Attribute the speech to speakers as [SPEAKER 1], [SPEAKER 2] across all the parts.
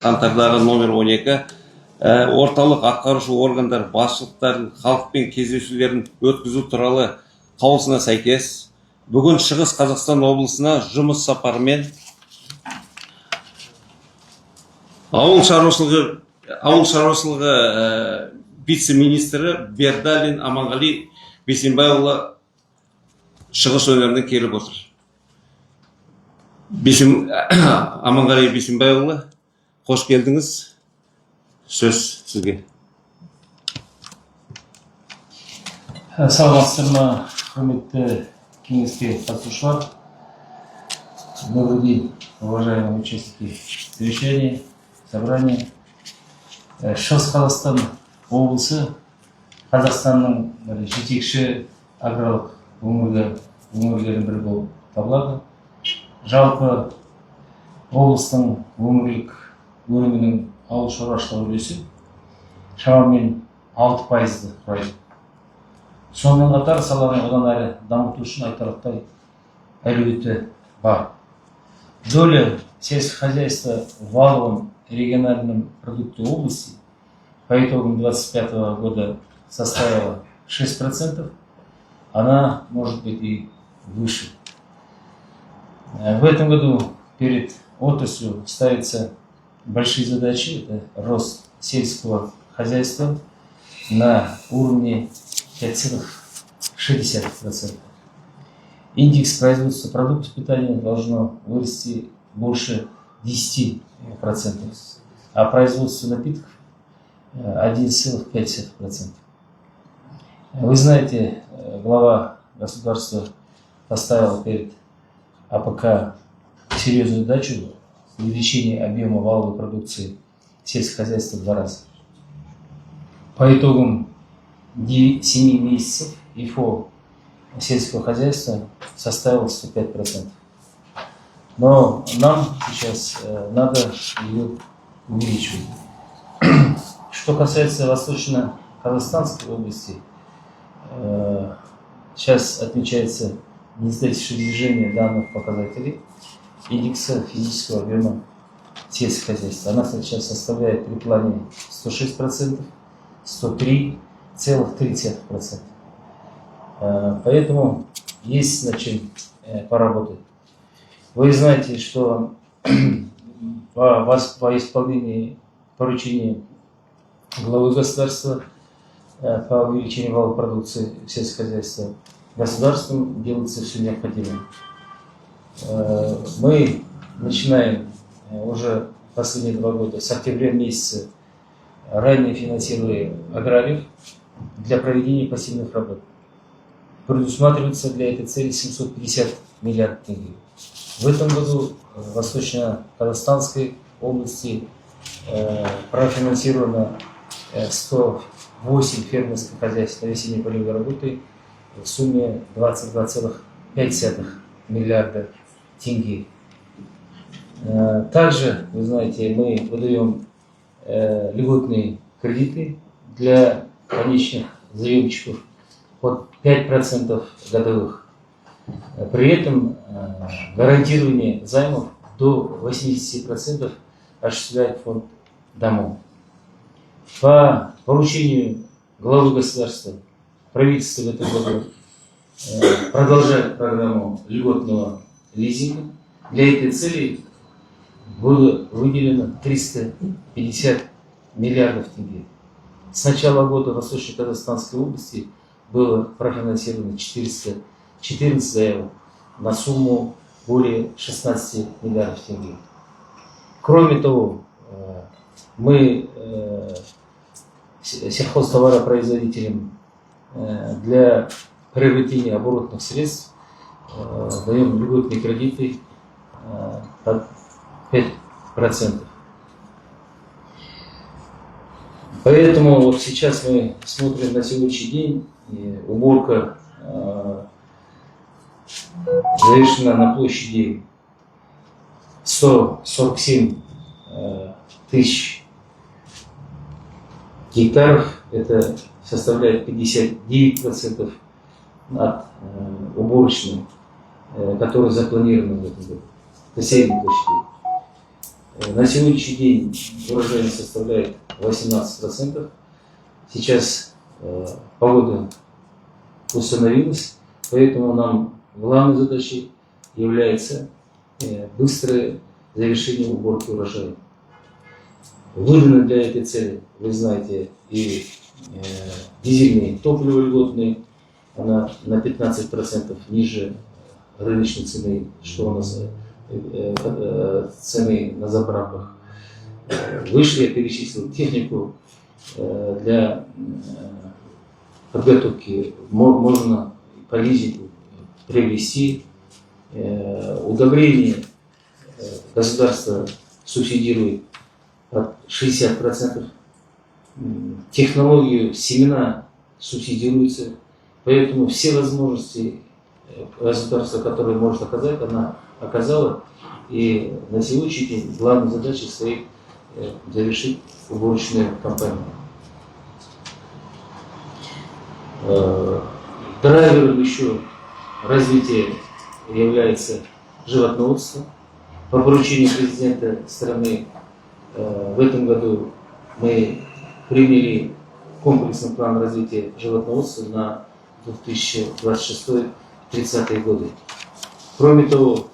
[SPEAKER 1] қаңтардағы номер 12 орталық атқарушы органдар басшылықтарын халықпен кездесулерін өткізу туралы қаулысына сәйкес бүгін Шығыс Қазақстан облысына жұмыс сапарымен ауыл шаруашылығы вице-министрі Бердалин Аманғали Бейсенбайұлы шығыс өңірінен келіп отыр. Аманғали Бейсенбайұлы, қош келдіңіз. Сөз сізге.
[SPEAKER 2] Саламатсыздар ма, құрметті кеңеске қатысушылар. Добрый день, уважаемые участники совещания, собрания. Шығыс Қазақстан облысы Қазақстанның жетекші аграрлық өңірлердің бірі болып табылады. Жалпы облыстың өңірлік өнімінің ауыл шаруашылығы үлесі шамамен 6%-ды құрайды. Сонымен қатар саланы одан әрі дамыту үшін айтарлықтай әлеуеті бар. Доля сельского хозяйства в валовом региональном продукте области по итогам 2025 года составила 6%, она может быть и выше. В этом году перед отраслью ставятся большие задачи. Это рост сельского хозяйства на уровне 5,6%. Индекс производства продуктов питания должно вырасти больше 10%, а производство напитков 1,5%. Вы знаете, глава государства поставил перед АПК серьезную задачу увеличения объема валовой продукции сельского хозяйства в 2 раза. По итогам 7 месяцев ИФО сельского хозяйства составил 105%. Но нам сейчас надо ее увеличивать. Что касается Восточно-Казахстанской области, сейчас отмечается незадачное движение данных показателей индекса физического объема сельского хозяйства. Она сейчас составляет при плане 106%, 103,3%. Поэтому есть над чем поработать. Вы знаете, что по исполнению поручения главы государства по увеличению валовой продукции сельского хозяйства государством делается все необходимое. Мы начинаем уже последние 2 года, с октября месяца, ранее финансируя аграриев для проведения пассивных работ. Предусматривается для этой цели 750 миллиардов тенге. В этом году в Восточно-Казахстанской области профинансировано 108 фермерских хозяйств на весенней полевой работы в сумме 22,5 миллиарда тенге. Также, вы знаете, мы выдаем льготные кредиты для конечных заемщиков под 5% годовых. При этом гарантирование займов до 80% осуществляет фонд домов. По поручению главы государства правительство в этом году продолжает программу льготного лизинга. Для этой цели было выделено 350 миллиардов тенге. С начала года в Восточно-Казахстанской области было профинансировано 414 заявок на сумму более 16 миллиардов тенге. Кроме того, мы сельхозтоваропроизводителям для приобретения оборотных средств даем льготные кредиты под 5%. Поэтому вот сейчас мы смотрим на сегодняшний день, и уборка завершена на площади 147 тысяч гектаров. Это составляет 59% от уборочной, которые запланированы в этом году. Это средней площади. На сегодняшний день урожайность составляет 18%. Сейчас погода установилась, поэтому нам главной задачей является быстрое завершение уборки урожая. Выданы для этой цели, вы знаете, и дизельные топлива льготные, она на 15% ниже рыночной цены, что у нас цены на заправках. Выше я перечислил технику для подготовки, можно по лизингу приобрести. Удобрение государство субсидирует от 60%. Технологию семена субсидируется. Поэтому все возможности государства, которые может оказать, она оказала. И на сегодняшний день главной задачей стоит завершить уборочную кампанию. Драйвером еще развития является животноводство. По поручению президента страны в этом году мы приняли комплексный план развития животноводства на 2026-2030 годы. Кроме того,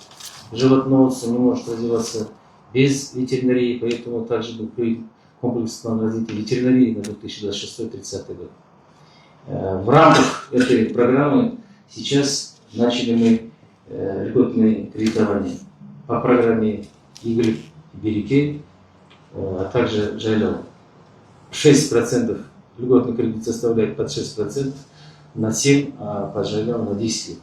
[SPEAKER 2] животноводство не может развиваться без ветеринарии, поэтому также был принят комплексный план развития ветеринарии на 2026-2030 год. В рамках этой программы сейчас начали мы льготное кредитование по программе Игорь Береке, а также Жайлов. 6% льготный кредит составляет под 6%, на 7%, а под Жайлов на 10%.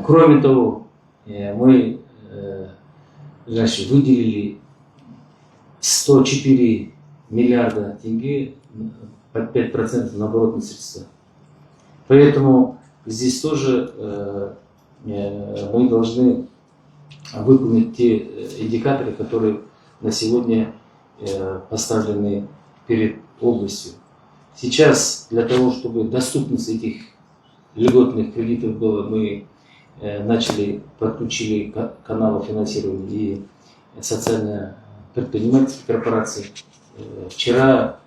[SPEAKER 2] Кроме того, мы выделили 104 миллиарда тенге под 5% на оборотные средства. Поэтому здесь тоже мы должны выполнить те индикаторы, которые на сегодня поставлены перед областью. Сейчас для того, чтобы доступность этих льготных кредитов была, мы подключили каналы финансирования и социально-предпринимательских корпораций. Вчера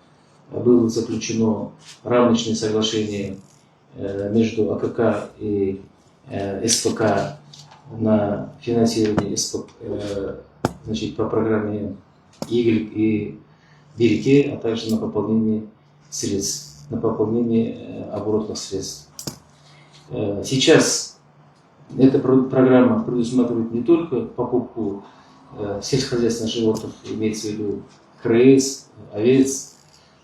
[SPEAKER 2] было заключено рамочное соглашение между АКК и СПК на финансирование по программе Игорь и Береке, а также на пополнение средств, на пополнение оборотных средств. Сейчас эта программа предусматривает не только покупку сельскохозяйственных животных, имеется в виду крыс, овец,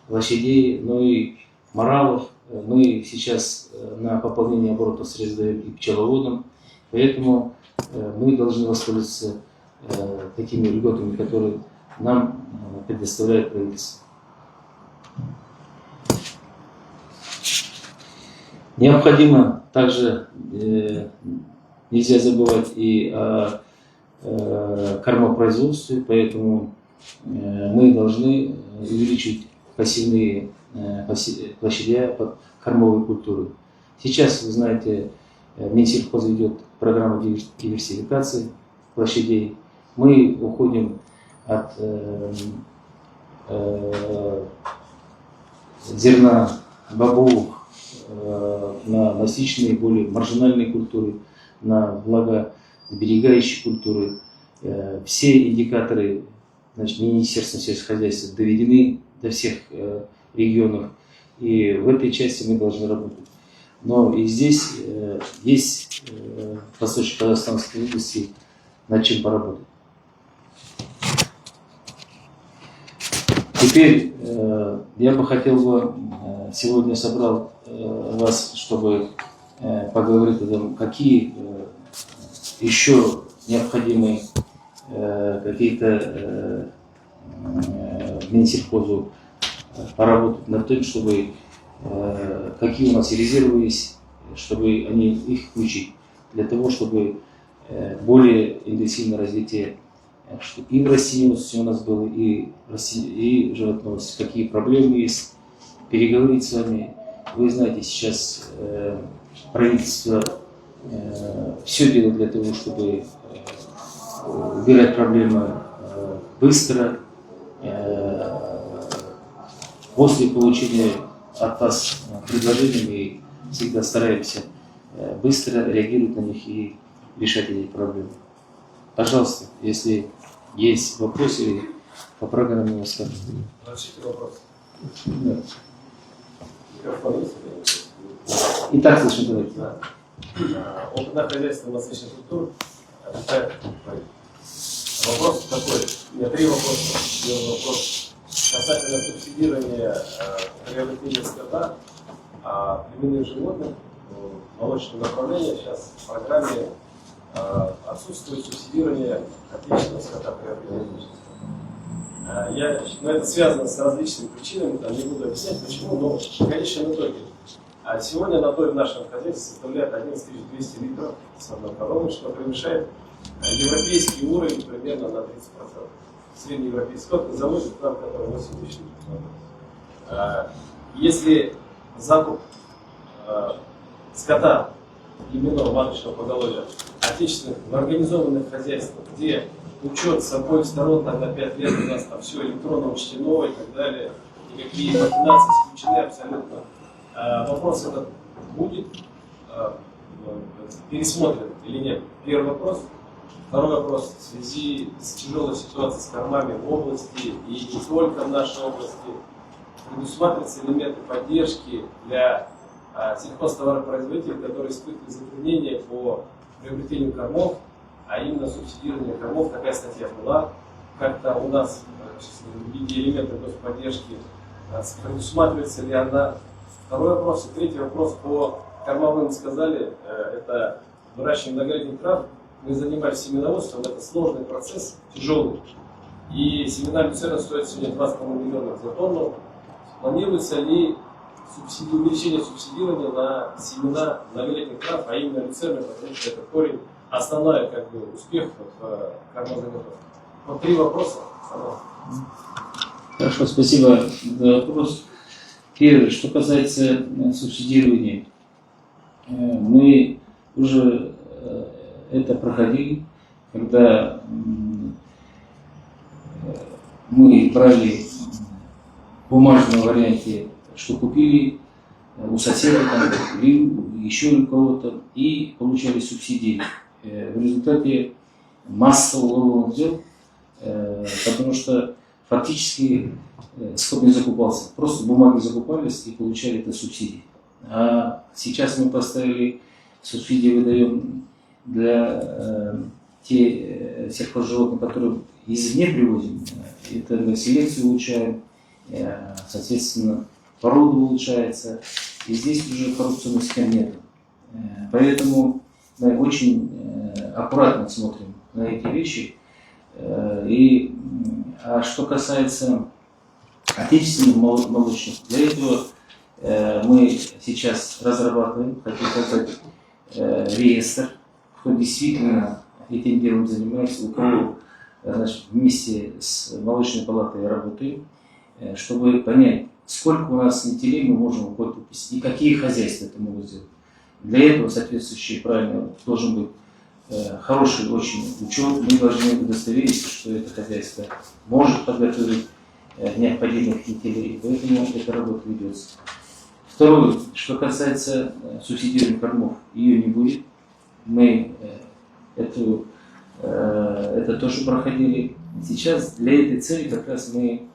[SPEAKER 2] лошадей, но и моралов. Мы сейчас на пополнение оборотных средств даем и пчеловодам, поэтому мы должны воспользоваться такими льготами, которые нам предоставляет правительство. Необходимо также, нельзя забывать и о кормопроизводстве, поэтому мы должны увеличить посевные площадя под кормовой культуры. Сейчас, вы знаете, Минсельхоз ведет программу диверсификации площадей. Мы уходим от зерна бобовых на насыщенные, более маржинальные культуры, на влагосберегающие культуры. Все индикаторы Министерства сельскохозяйства доведены до всех регионов, и в этой части мы должны работать. Но и здесь есть в Восточно-Казахстанской области над чем поработать. Теперь я бы хотел сегодня собрал вас, чтобы поговорить о том, какие еще необходимые какие-то Минсельхозу поработать над тем, чтобы какие у нас резервы есть, чтобы они их включить, для того, чтобы более интенсивное развитие и в растениеводстве у нас было, и животноводстве, какие проблемы есть, переговорить с вами. Вы знаете, сейчас правительство все делает для того, чтобы убирать проблемы быстро, после получения от вас предложений мы всегда стараемся быстро реагировать на них и решать эти проблемы. Пожалуйста, если есть вопросы по программе скажите.
[SPEAKER 3] Разрешите вопрос?
[SPEAKER 2] Да.
[SPEAKER 3] Микрофон есть?
[SPEAKER 2] Итак, слышно, говорите.
[SPEAKER 3] Да. Опытное хозяйство различных структур отвечает. Вопрос такой. У меня 3 вопроса. Первый вопрос касательно субсидирования приобретения скота, племенных животных, молочного направления. Сейчас в программе отсутствует субсидирование отечественного скота приобретения. Это связано с различными причинами, там не буду объяснять почему, но в конечном итоге. Сегодня надой в нашем хозяйстве составляет 11 200 литров с одной коровы, что превышает европейский уровень примерно на 30%. Среднеевропейский скот завозит к нам, который 8 тысяч литров. Если закуп скота племенного маточного поголовья отечественных в организованных хозяйствах, где учет с обоих сторон там, на 5 лет у нас там все электронно учтено и так далее, никакие махинации исключены абсолютно. Вопрос этот будет пересмотрен или нет? Первый вопрос. Второй вопрос. В связи с тяжелой ситуацией с кормами в области и не только в нашей области, предусматриваются элементы поддержки для сельхозтоваропроизводителей, которые испытывают затруднения по приобретению кормов, а именно субсидирование кормов. Такая статья была как-то у нас в виде элементов господдержки. Предусматривается ли она? Второй вопрос. И третий вопрос по кормовым сказали, это выращивание многолетних трав. Мы занимались семеноводством, это сложный процесс, тяжелый. И семена люцерна стоят сегодня 20 миллионов за тонну. Планируется ли увеличение субсидирования на семена многолетних трав, а именно люцерна, потому что это корень, основной успех в кормозаготовке. Вот 3 вопроса.
[SPEAKER 2] Хорошо, спасибо за вопрос. Первое, что касается субсидирования, мы уже это проходили, когда мы брали в бумажном варианте, что купили у соседа, там, или еще у кого-то, и получали субсидии. В результате масса уголовных дел, потому что фактически скот не закупался, просто бумаги закупались и получали это субсидии. А сейчас мы поставили, субсидии выдаем для те сельхозживотных, которые извне привозим. Это мы селекцию улучшаем, соответственно, порода улучшается, и здесь уже коррупционных схем нет. Поэтому мы очень аккуратно смотрим на эти вещи. А что касается отечественных молочных, для этого мы сейчас разрабатываем, хочу сказать, реестр, кто действительно этим делом занимается, у кого вместе с молочной палатой работаем, чтобы понять, сколько у нас нетелей мы можем выкупить и какие хозяйства это могут сделать. Для этого соответствующий правильно должен быть хороший очень учет. Мы должны удостовериться, что это хозяйство может подготовить необходимых нетелей, поэтому эта работа ведется. Второе, что касается субсидирования кормов, ее не будет. Мы это тоже проходили. Сейчас для этой цели как раз мы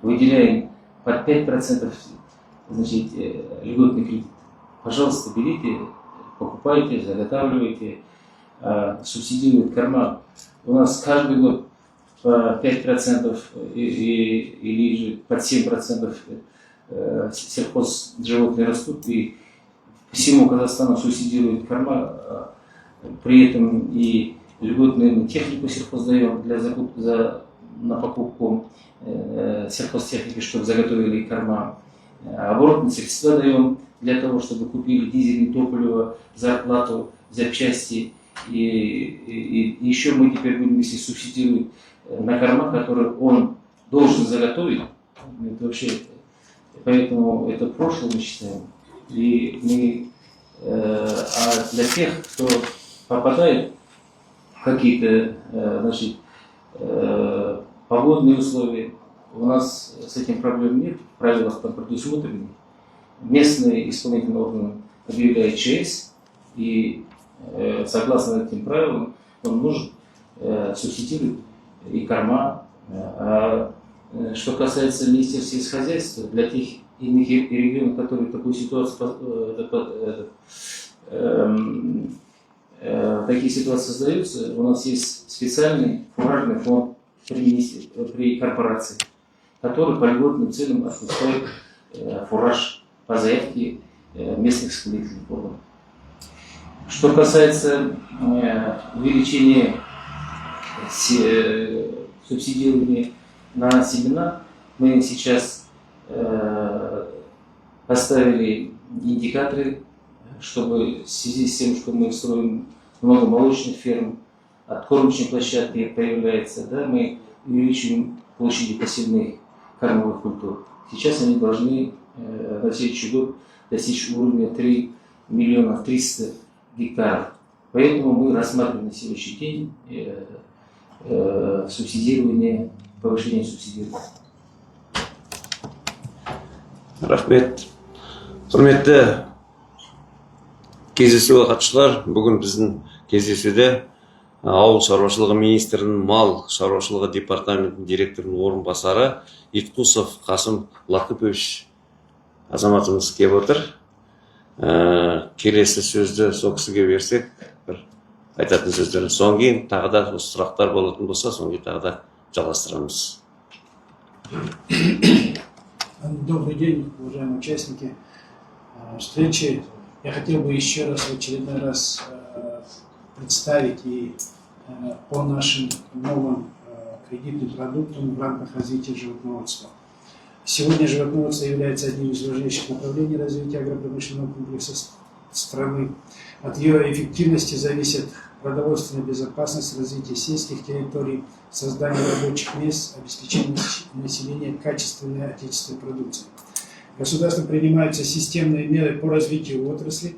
[SPEAKER 2] выделяем под 5% льготный кредит. Пожалуйста, берите, покупайте, заготавливайте, субсидируют корма. У нас каждый год по 5% или же под 7% сельхозживотные растут, и по всему Казахстану субсидируют корма, при этом и льготную технику сельхоздаем на покупку сельхозтехники, чтобы заготовили корма. Оборотные средства даем для того, чтобы купили дизельное топливо, зарплату, запчасти. И еще мы теперь будем, если субсидировать на корма, которые он должен заготовить. Это вообще, поэтому это прошлое мы считаем. И а для тех, кто попадает в какие-то погодные условия. У нас с этим проблем нет, в правилах там предусмотрены. Местные исполнительные органы объявляют ЧС, и согласно этим правилам он может субсидировать и корма. Что касается Министерства сельскохозяйства, для тех иных регионов, которые такую ситуацию, такие ситуации создаются, у нас есть специальный фуражный фонд при корпорации, который по льготным ценам отпускает фураж по заявке местных исполнительных органов. Что касается увеличения субсидирования на семена, мы сейчас поставили индикаторы, чтобы в связи с тем, что мы строим много молочных ферм, от кормочной площадки появляется, да, мы увеличим площади посевных кормовых культур. Сейчас они должны на следующий год достичь уровня 3 300 000 гектаров. Поэтому мы рассматриваем на следующий день субсидирование, повышение субсидирования.
[SPEAKER 1] Рахмет. Құрметті кездесуге қатысушылар, бүгін біздің кездесуде ауыл шаруашылығы министрінің мал шаруашылығы департаментінің директорының орынбасары Иткусов Қасым Лақыпович азаматымыз келіп отыр. Келесі сөзді сол кісіге берсек, бір айтатын сөздерін соң кейін тағы да осы сұрақтар болатын болса, соң кейін тағы да жалғастырамыз.
[SPEAKER 4] Добрый день, уважаемые участники встречи. Я хотел бы еще раз, в очередной раз представить и по нашим новым кредитным продуктам в рамках развития животноводства. Сегодня животноводство является одним из важнейших направлений развития агропромышленного комплекса страны. От ее эффективности зависит продовольственная безопасность, развитие сельских территорий, создание рабочих мест, обеспечение населения качественной отечественной продукции. Государством принимаются системные меры по развитию отрасли,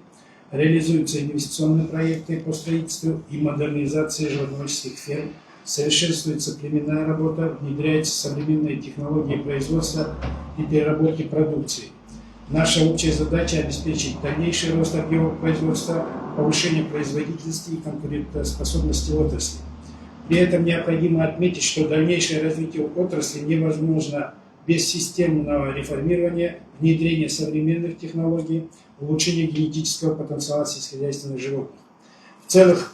[SPEAKER 4] реализуются инвестиционные проекты по строительству и модернизации животноводческих ферм, совершенствуется племенная работа, внедряются современные технологии производства и переработки продукции. Наша общая задача – обеспечить дальнейший рост объемов производства, повышение производительности и конкурентоспособности отрасли. При этом необходимо отметить, что дальнейшее развитие отрасли невозможно без системного реформирования, внедрения современных технологий, улучшения генетического потенциала сельскохозяйственных животных. В целях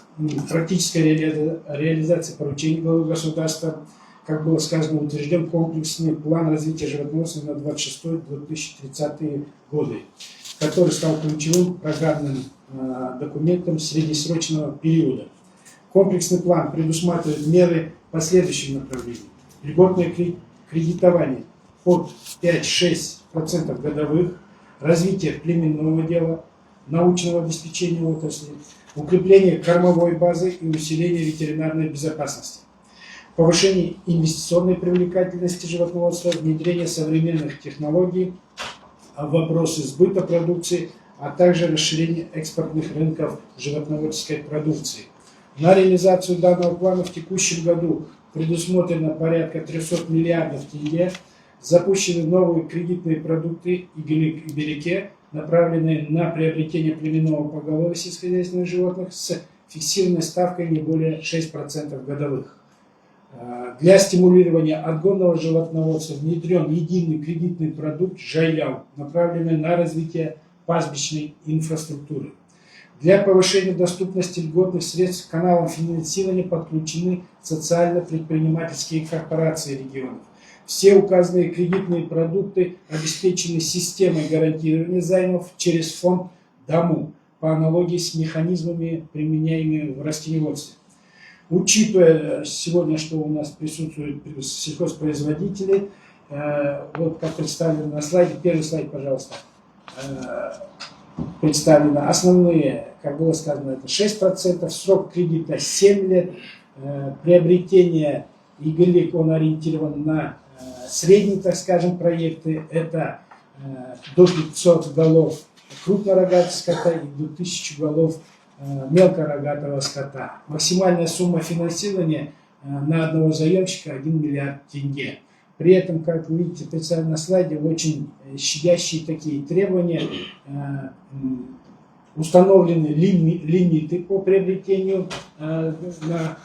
[SPEAKER 4] практической реализации поручений главы государства, как было сказано, утвержден комплексный план развития животноводства на 26-2030 годы, который стал ключевым программным документом среднесрочного периода. Комплексный план предусматривает меры по следующим направлениям. Льготное кредитование под 5-6% годовых, развитие племенного дела, научного обеспечения отрасли, укрепление кормовой базы и усиление ветеринарной безопасности, повышение инвестиционной привлекательности животноводства, внедрение современных технологий, вопросы сбыта продукции, а также расширение экспортных рынков животноводческой продукции. На реализацию данного плана в текущем году предусмотрено порядка 300 миллиардов тенге, запущены новые кредитные продукты и беляки, направленные на приобретение племенного поголовья сельскохозяйственных животных с фиксированной ставкой не более 6% годовых. Для стимулирования отгонного животноводства внедрен единый кредитный продукт «Жайял», направленный на развитие пастбищной инфраструктуры. Для повышения доступности льготных средств к каналам финансирования подключены социально-предпринимательские корпорации регионов. Все указанные кредитные продукты обеспечены системой гарантирования займов через фонд ДАМУ по аналогии с механизмами, применяемыми в растениеводстве. Учитывая сегодня, что у нас присутствуют сельхозпроизводители, вот как представлено на слайде, первый слайд, пожалуйста, представлены основные, как было сказано, это 6%, срок кредита 7 лет, приобретение ИГЛИК, он ориентирован на средние, так скажем, проекты, это до 500 голов крупнорогатого скота и до 1000 голов мелкорогатого скота. Максимальная сумма финансирования на одного заемщика 1 миллиард тенге. При этом, как вы видите, представлено на слайде, очень щадящие такие требования. Установлены лимиты по приобретению на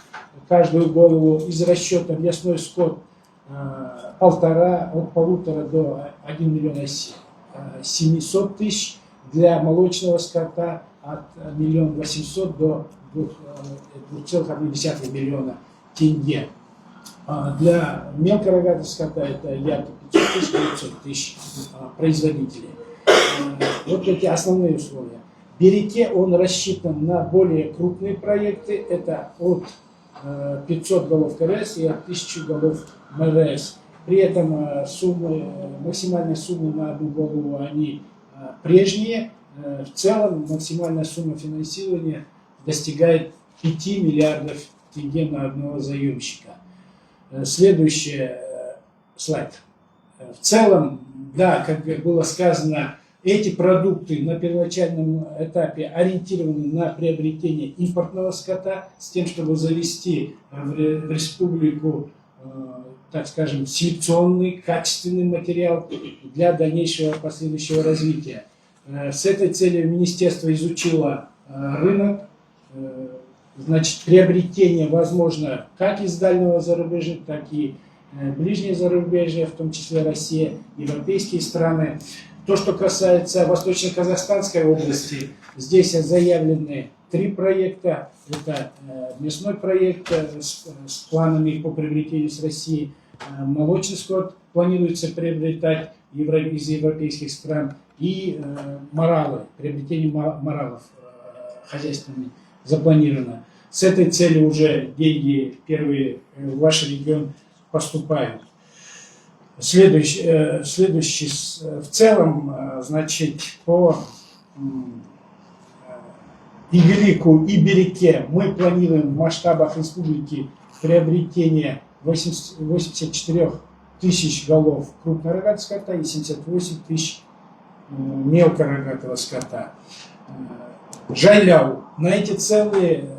[SPEAKER 4] каждую голову из расчета мясной скот от 1,5 до 1 миллиона 700 тысяч, для молочного скота от 1 800 000 до 2,1 миллиона тенге. Для мелкорогатого скота это ярко 500 тысяч, 900 тысяч производителей. Вот эти основные условия. В Береке он рассчитан на более крупные проекты, это от 500 голов КРС и от 1000 голов МРС. При этом максимальные суммы на одну голову они прежние. В целом максимальная сумма финансирования достигает 5 миллиардов тенге на одного заемщика. Следующий слайд. В целом, да, как было сказано, эти продукты на первоначальном этапе ориентированы на приобретение импортного скота с тем, чтобы завести в республику, так скажем, селекционный, качественный материал для дальнейшего последующего развития. С этой целью министерство изучило рынок. Значит, приобретение возможно как из дальнего зарубежья, так и ближнее зарубежье, в том числе Россия, европейские страны. То, что касается Восточно-Казахстанской области, здесь заявлены 3 проекта. Это мясной проект с планами по приобретению с России. Молочный скот планируется приобретать из европейских стран. И моралы, приобретение моралов хозяйственными запланировано. С этой целью уже деньги первые в ваш регион поступают. Следующий в целом, значит, по Игелику и Береке мы планируем в масштабах республики приобретение 84 тысяч голов крупнорогатого скота и 78 тысяч мелкорогатого скота. Жайляу. На эти цели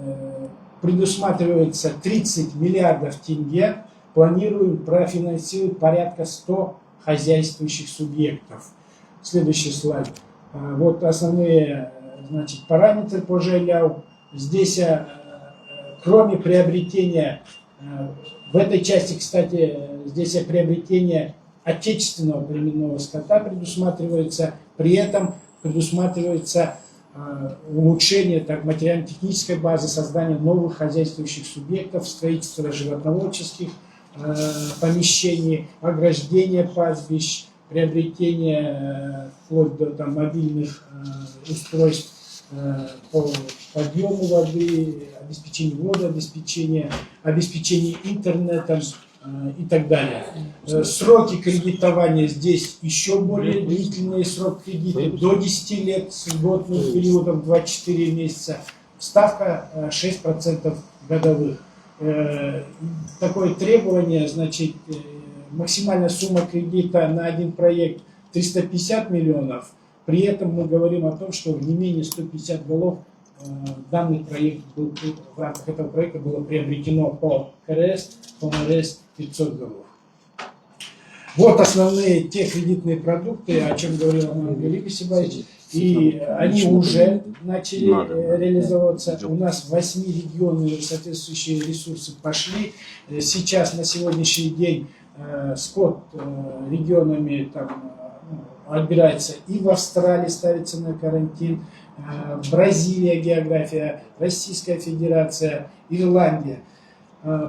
[SPEAKER 4] предусматривается 30 миллиардов тенге. Планируем профинансировать порядка 100 хозяйствующих субъектов. Следующий слайд. Вот основные, значит, параметры по Жайляу. Здесь, кроме приобретения, в этой части, кстати, здесь приобретение отечественного племенного скота предусматривается, при этом предусматривается улучшение материально-технической базы, создание новых хозяйствующих субъектов, строительство животноводческих помещений, ограждение пастбищ, приобретение вплоть до мобильных устройств по подъему воды, обеспечение водообеспечения, обеспечение интернетом и так далее. Сроки кредитования здесь еще более длительные, срок кредита до 10 лет с льготным периодом 24 месяца, ставка 6% годовых. Такое требование, значит, максимальная сумма кредита на один проект 350 миллионов, при этом мы говорим о том, что не менее 150 голов данный проект был, в рамках этого проекта было приобретено по КРС, по МРС 500 голов. Вот основные те кредитные продукты, о чем говорил Галик Исибаевич, и они уже начали реализовываться. У нас в 8 регионах соответствующие ресурсы пошли. Сейчас, на сегодняшний день, скот регионами отбирается и в Австралии, ставится на карантин, Бразилия география, Российская Федерация, Ирландия.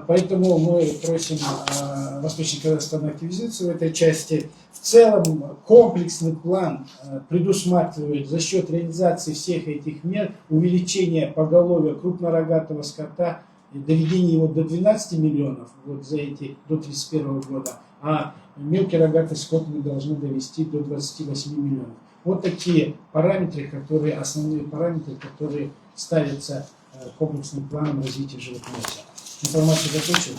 [SPEAKER 4] Поэтому мы просим Восточный Казахстан активизироваться в этой части. В целом комплексный план предусматривает за счет реализации всех этих мер увеличение поголовья крупнорогатого скота, доведение его до 12 миллионов вот за эти до 2031 года, а мелкий рогатый скот мы должны довести до 28 миллионов. Вот такие параметры, основные параметры, которые ставятся комплексным планом развития животноводства. Информацию закончил.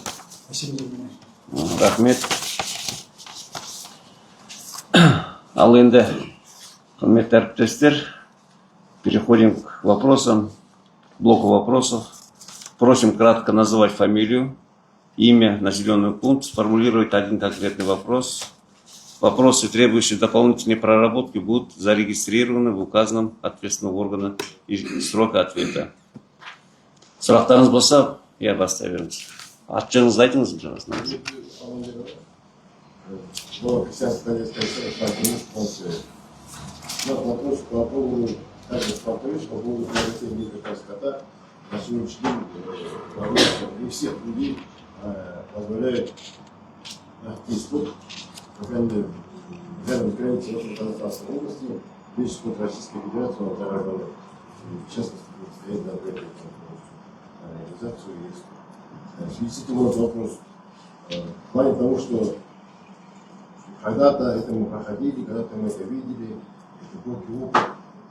[SPEAKER 4] Спасибо за внимание.
[SPEAKER 1] Рахмет. Ал енді, құрметті әріптестер, переходим к вопросам, блоку вопросов. Просим кратко называть фамилию, имя, населенный пункт, сформулировать один конкретный вопрос. Вопросы, требующие дополнительной проработки, будут зарегистрированы в указанном ответственного органа и срока ответа. Сұрақтарыңыз болса, я поставлю. Атжаңызды айтыңыз, пожалуйста.
[SPEAKER 5] Вопрос по поводу, также повторюсь, по поводу приобретения языка скота на сегодняшний день не всех людей позволяет найти скот, по крайней мере, рядом границы Казахстанской области, весь скот Российской Федерации, он заражен, в частности, стоит на реализацию есть. В связи с этим вот вопрос. В плане того, что когда-то это мы проходили, когда-то мы это видели,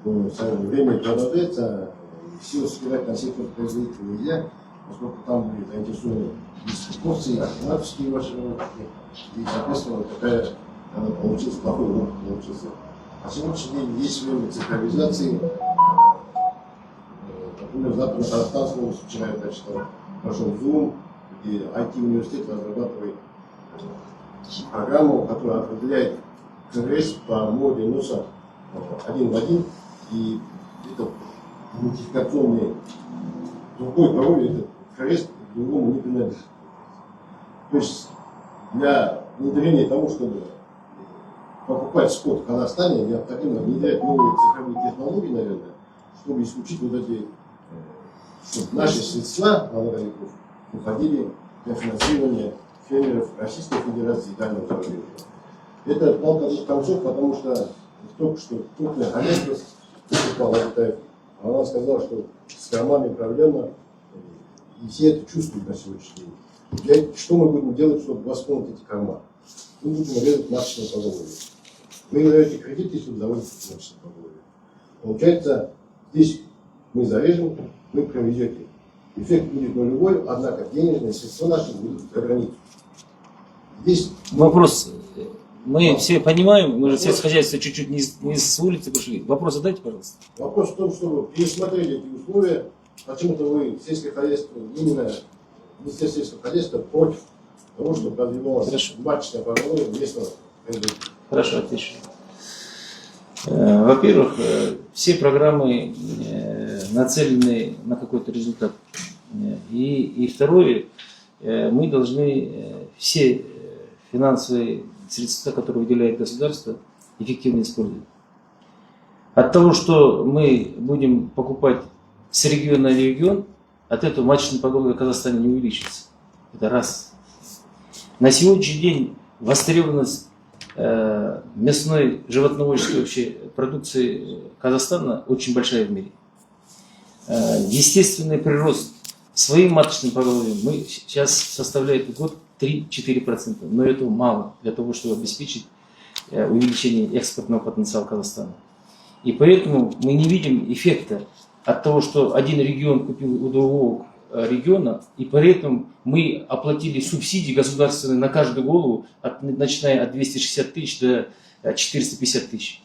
[SPEAKER 5] в свое время продолжается, силы собирать на сектор производителей нельзя, поскольку там были заинтересованы дискуссии, акционерские ваши работники, и, соответственно, такая получилась, плохой опыт получился. На сегодняшний день есть время цифровизации. Например, в Западно-Казахстанской области вчера я прочитал, прошел Zoom, где IT-университет разрабатывает программу, которая определяет КРС по моде носа один в один, и это мультификационный другой пароль, этот КРС другому не принадлежит. То есть для внедрения того, чтобы покупать скот в Казахстане, необходимо внедрять новые цифровые технологии, наверное, чтобы исключить вот эти, чтобы наши средства налоговиков уходили для финансирования фермеров Российской Федерации и дальнего зарубежья. Это палка двух концов, потому что только что крупное хозяйство выступало, она сказала, что с кормами проблема, и все это чувствуют на сегодняшний день. Что мы будем делать, чтобы восполнить эти корма? Мы будем резать маточное поголовье. Вы даете кредит, если вы заводите маточное поголовье. Получается, здесь мы зарежем, вы проведете. Эффект будет нулевой, однако денежные средства наши будут за границу. Здесь
[SPEAKER 2] Вопрос. Мы все понимаем, мы же сельское хозяйство чуть-чуть не с улицы пришли. Вопрос задайте, пожалуйста.
[SPEAKER 5] вопрос в том, чтобы пересмотрели эти условия. Почему-то вы сельское хозяйство, именно Министерство сельского хозяйства против того, чтобы развивалось маточное поголовье местного производителя.
[SPEAKER 2] Хорошо, отвечу. Во-первых, все программы нацелены на какой-то результат. И второе, мы должны все финансовые средства, которые выделяет государство, эффективно использовать. От того, что мы будем покупать с региона на регион, от этого маточное поголовье в Казахстане не увеличится. Это раз. На сегодняшний день востребованность мясной, животноводческой вообще продукции Казахстана очень большая в мире. Естественный прирост своим маточным поголовьем мы сейчас составляет в год 3-4%, но этого мало для того, чтобы обеспечить увеличение экспортного потенциала Казахстана. И поэтому мы не видим эффекта от того, что один регион купил у другого региона, и при этом мы оплатили субсидии государственные на каждую голову, начиная от 260 тысяч до 450 тысяч.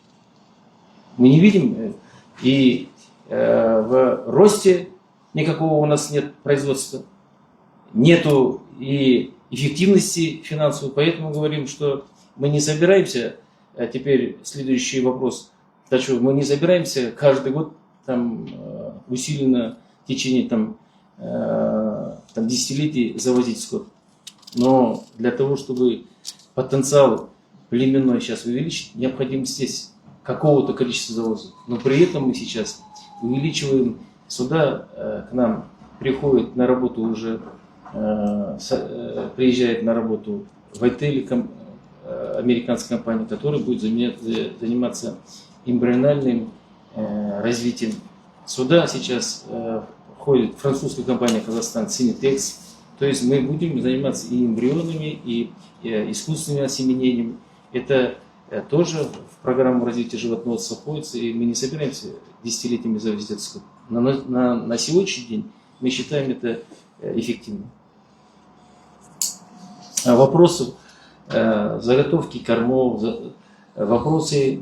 [SPEAKER 2] Мы не видим, и в росте никакого у нас нет производства, нету и эффективности финансовой, поэтому говорим, что мы не собираемся, теперь следующий вопрос, мы не собираемся каждый год там, усиленно в течение там, десятилетий завозить скот. Но для того, чтобы потенциал племенной сейчас увеличить, необходимо здесь какого-то количества завозов. Но при этом мы сейчас увеличиваем сюда, к нам приходит на работу уже, приезжает на работу Вайтели, американская компания, которая будет заниматься эмбриональным развитием. Сюда сейчас входит французская компания Казахстан Cinitex. То есть мы будем заниматься и эмбрионами, и искусственным осеменением. Это тоже в программу развития животноводства входит, и мы не собираемся десятилетиями завозить этот скот. На сегодняшний день мы считаем это эффективным. Вопросы заготовки кормов, вопросы,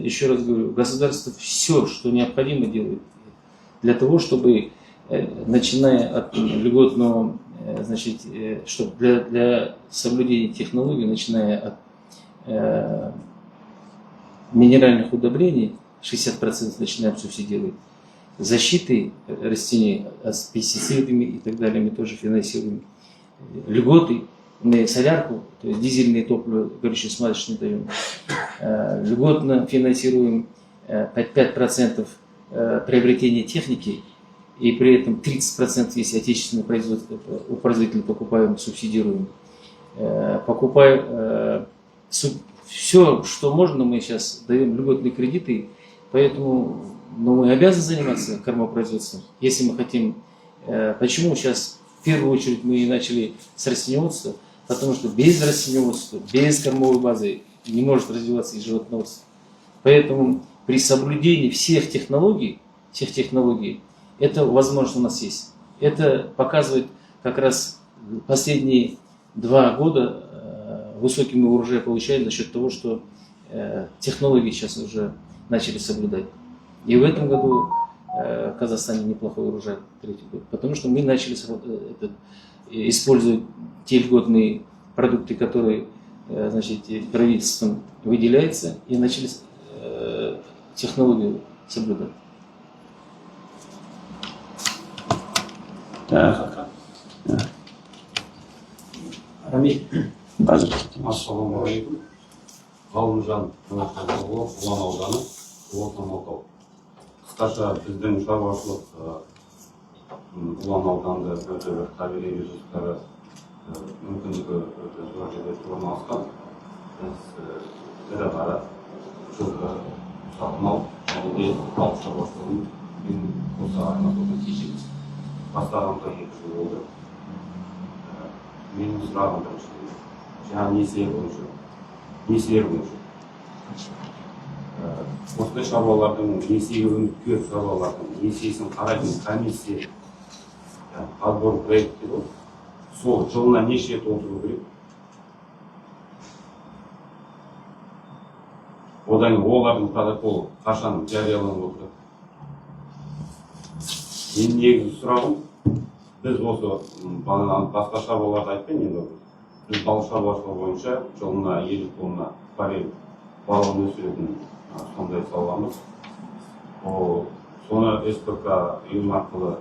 [SPEAKER 2] еще раз говорю, государство все, что необходимо, делает для того, чтобы, начиная от льготного значит, что для соблюдения технологий, начиная от минеральных удобрений, 60% начинаем субсидировать, защиты растений от пестицидами и так далее мы тоже финансируем. Льготы на солярку, то есть дизельное топливо, горюче-смазочное даем. Льготно финансируем 5% приобретения техники, и при этом 30% если отечественное производство у производителей покупаем, субсидируем. Покупаем все, что можно, мы сейчас даем льготные кредиты, поэтому мы обязаны заниматься кормопроизводством. Если мы хотим, почему сейчас в первую очередь мы начали с растениеводства, потому что без растениеводства, без кормовой базы не может развиваться и животноводство. Поэтому при соблюдении всех технологий, это возможность у нас есть. Это показывает как раз последние 2 года высокий мы урожай получаем за счет того, что технологии сейчас уже начали соблюдать. И в этом году в Казахстане неплохой урожай, 3-й год, потому что мы начали использовать те льготные продукты, которые, значит, правительством выделяются, и начали технологию соблюдать.
[SPEAKER 6] Ассалаумағалейкум. Ғалымжан Мұнаққалыұлы, Ұлан ауданы, Ұлан Алтау. Қысқаша біздің шаруашылық Ұлан ауданында өте бір табиғи ресурстары мүмкіндігі өте зор жерде орналасқан. Біз ірі қара жылқы сатып алып, және де балық шаруашылығын мен осы арнасында кешеміз. Бастағанға 2 жыл болды. Менің сұрағым бірінші. Жаңа несиелер бойынша. Осындай шаруалардың, несиеге үміткер шаруалардың несиесін қарайтын комиссия, подбор проект дейді ғой, сол жылына неше рет отыру керек? Одан олардың протоколы қашан жарияланып отырады? Менің негізгі сұрағым, біз осы басқа шаруаларды айтпайын енді, біз балық шаруашылығы бойынша жылына 50 тонна баррель балығын өсіретін сондай саламыз. Соны СПК ұйым арқылы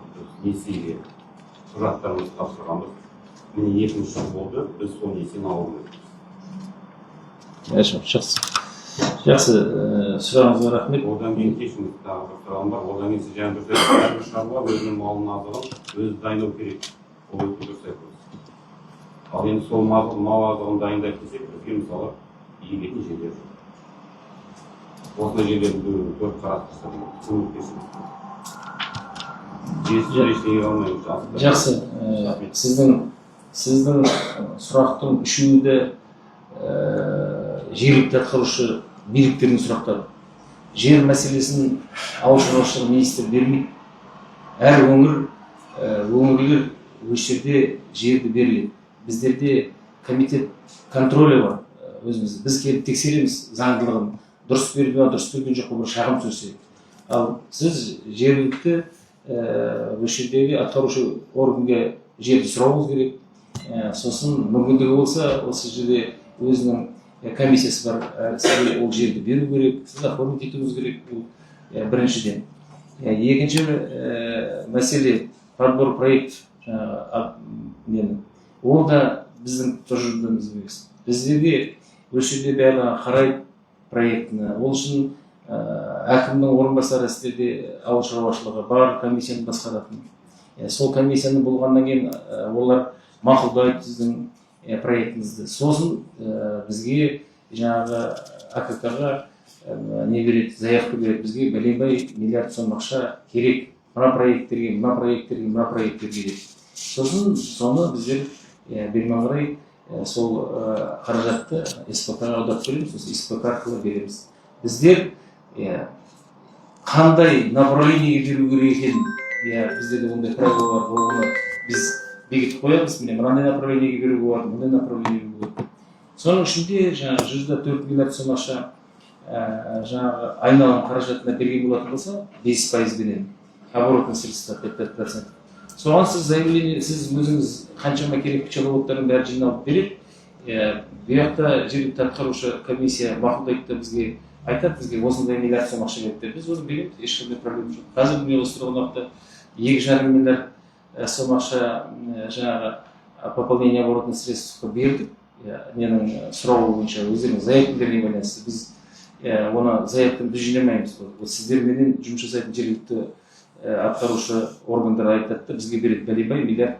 [SPEAKER 6] несиеге құжаттарымызды тапсырғанбыз. Міне 2 жыл болды, біз сол несиені алу керекпіз.
[SPEAKER 2] Жақсы, сұрағыңызға рахмет.
[SPEAKER 6] Одан кейін кешіңіз тағы бір сұрағым бар. Одан кейін сіз жаңа әрбір шаруа өзінің малын азығын өзі дайындау керек. Ол өте дұрыс айтылды. Ал енді сол мал азығын дайындап десек, бізге мысалы егетін жерлер жоқ. Осындай жерлерді көріп қарастырсақ, көмектесіңіз. Ештеңе қалмаймыз.
[SPEAKER 2] Жақсы, сіздің сұрақтың үшеуі де жергілікті атқарушы биліктердің сұрақтары. Жер мәселесін ауыл шаруашылығы министрі бермейді. Әр өңірлер осы жерде жерді беріледі. Біздерде комитет контролі бар өзіміз. Біз келіп тексереміз заңдылығын. Дұрыс берді ме, дұрыс берген жоқ па, бір шағым түссе. Ал сіз жергілікті осы жердегі атқарушы органға жерді сұрауыңыз керек. Сосын мүмкіндігі болса, осы жерде өзінің комиссиясы бар, сізге ол жерді беру керек, сіз оформить етуіңіз керек, бұл біріншіден. Екінші мәселе подбор проект, ол да біздің тұжырымымыз емес. Біздерге осы жерде бәрі қарайды проектіні. Ол үшін әкімнің орынбасары істерде ауыл шаруашылығы бар, комиссияны басқаратын. Сол комиссияны болғаннан кейін олар мақұлдайды сіздің проектіңізді. Сосын бізге жаңағы АКК-ға не береді, заявка береді, бізге бәленбай миллиард сом ақша керек. Мына проекттерге деп. Сосын соны біздер бермен қарай сол қаражатты СПК-ға аудап береміз, СПК арқылы береміз. Біздер қандай направлениеге беру керек екенін, біздерде ондай правила бар, оны біз бекітіп қоямыз, мынандай направлениеге беруге болады, мындай направлениеге беруге болады. Соның ішінде жаңағы 104 миллиард сом ақша жаңағы айналым қаражатына берген болатын болса, 5% бенен, оборотный средства 5%. соған сіз заявление, сіз өзіңіз қаншама керек пчеловодтардың бәрін жиналып береді. Бұл жақта жергілікті атқарушы комиссия мақұлдайды да бізге айтады, бізге осындай миллиард сом ақша береді деп. Біз оны береміз, ешқандай проблема жоқ. Қазір міне осы тұрған уақытта 2,5 миллиард сом ақша жаңағы пополнение оборотных средств бердік. Менің сұрауы бойынша өздерінің заявкелеріне байланысты біз оны заявканы біз жинамаймыз. Сіздерменен жұмыс жасайтын жергілікті атқарушы органдар айтады да бізге береді бәлебай миллиард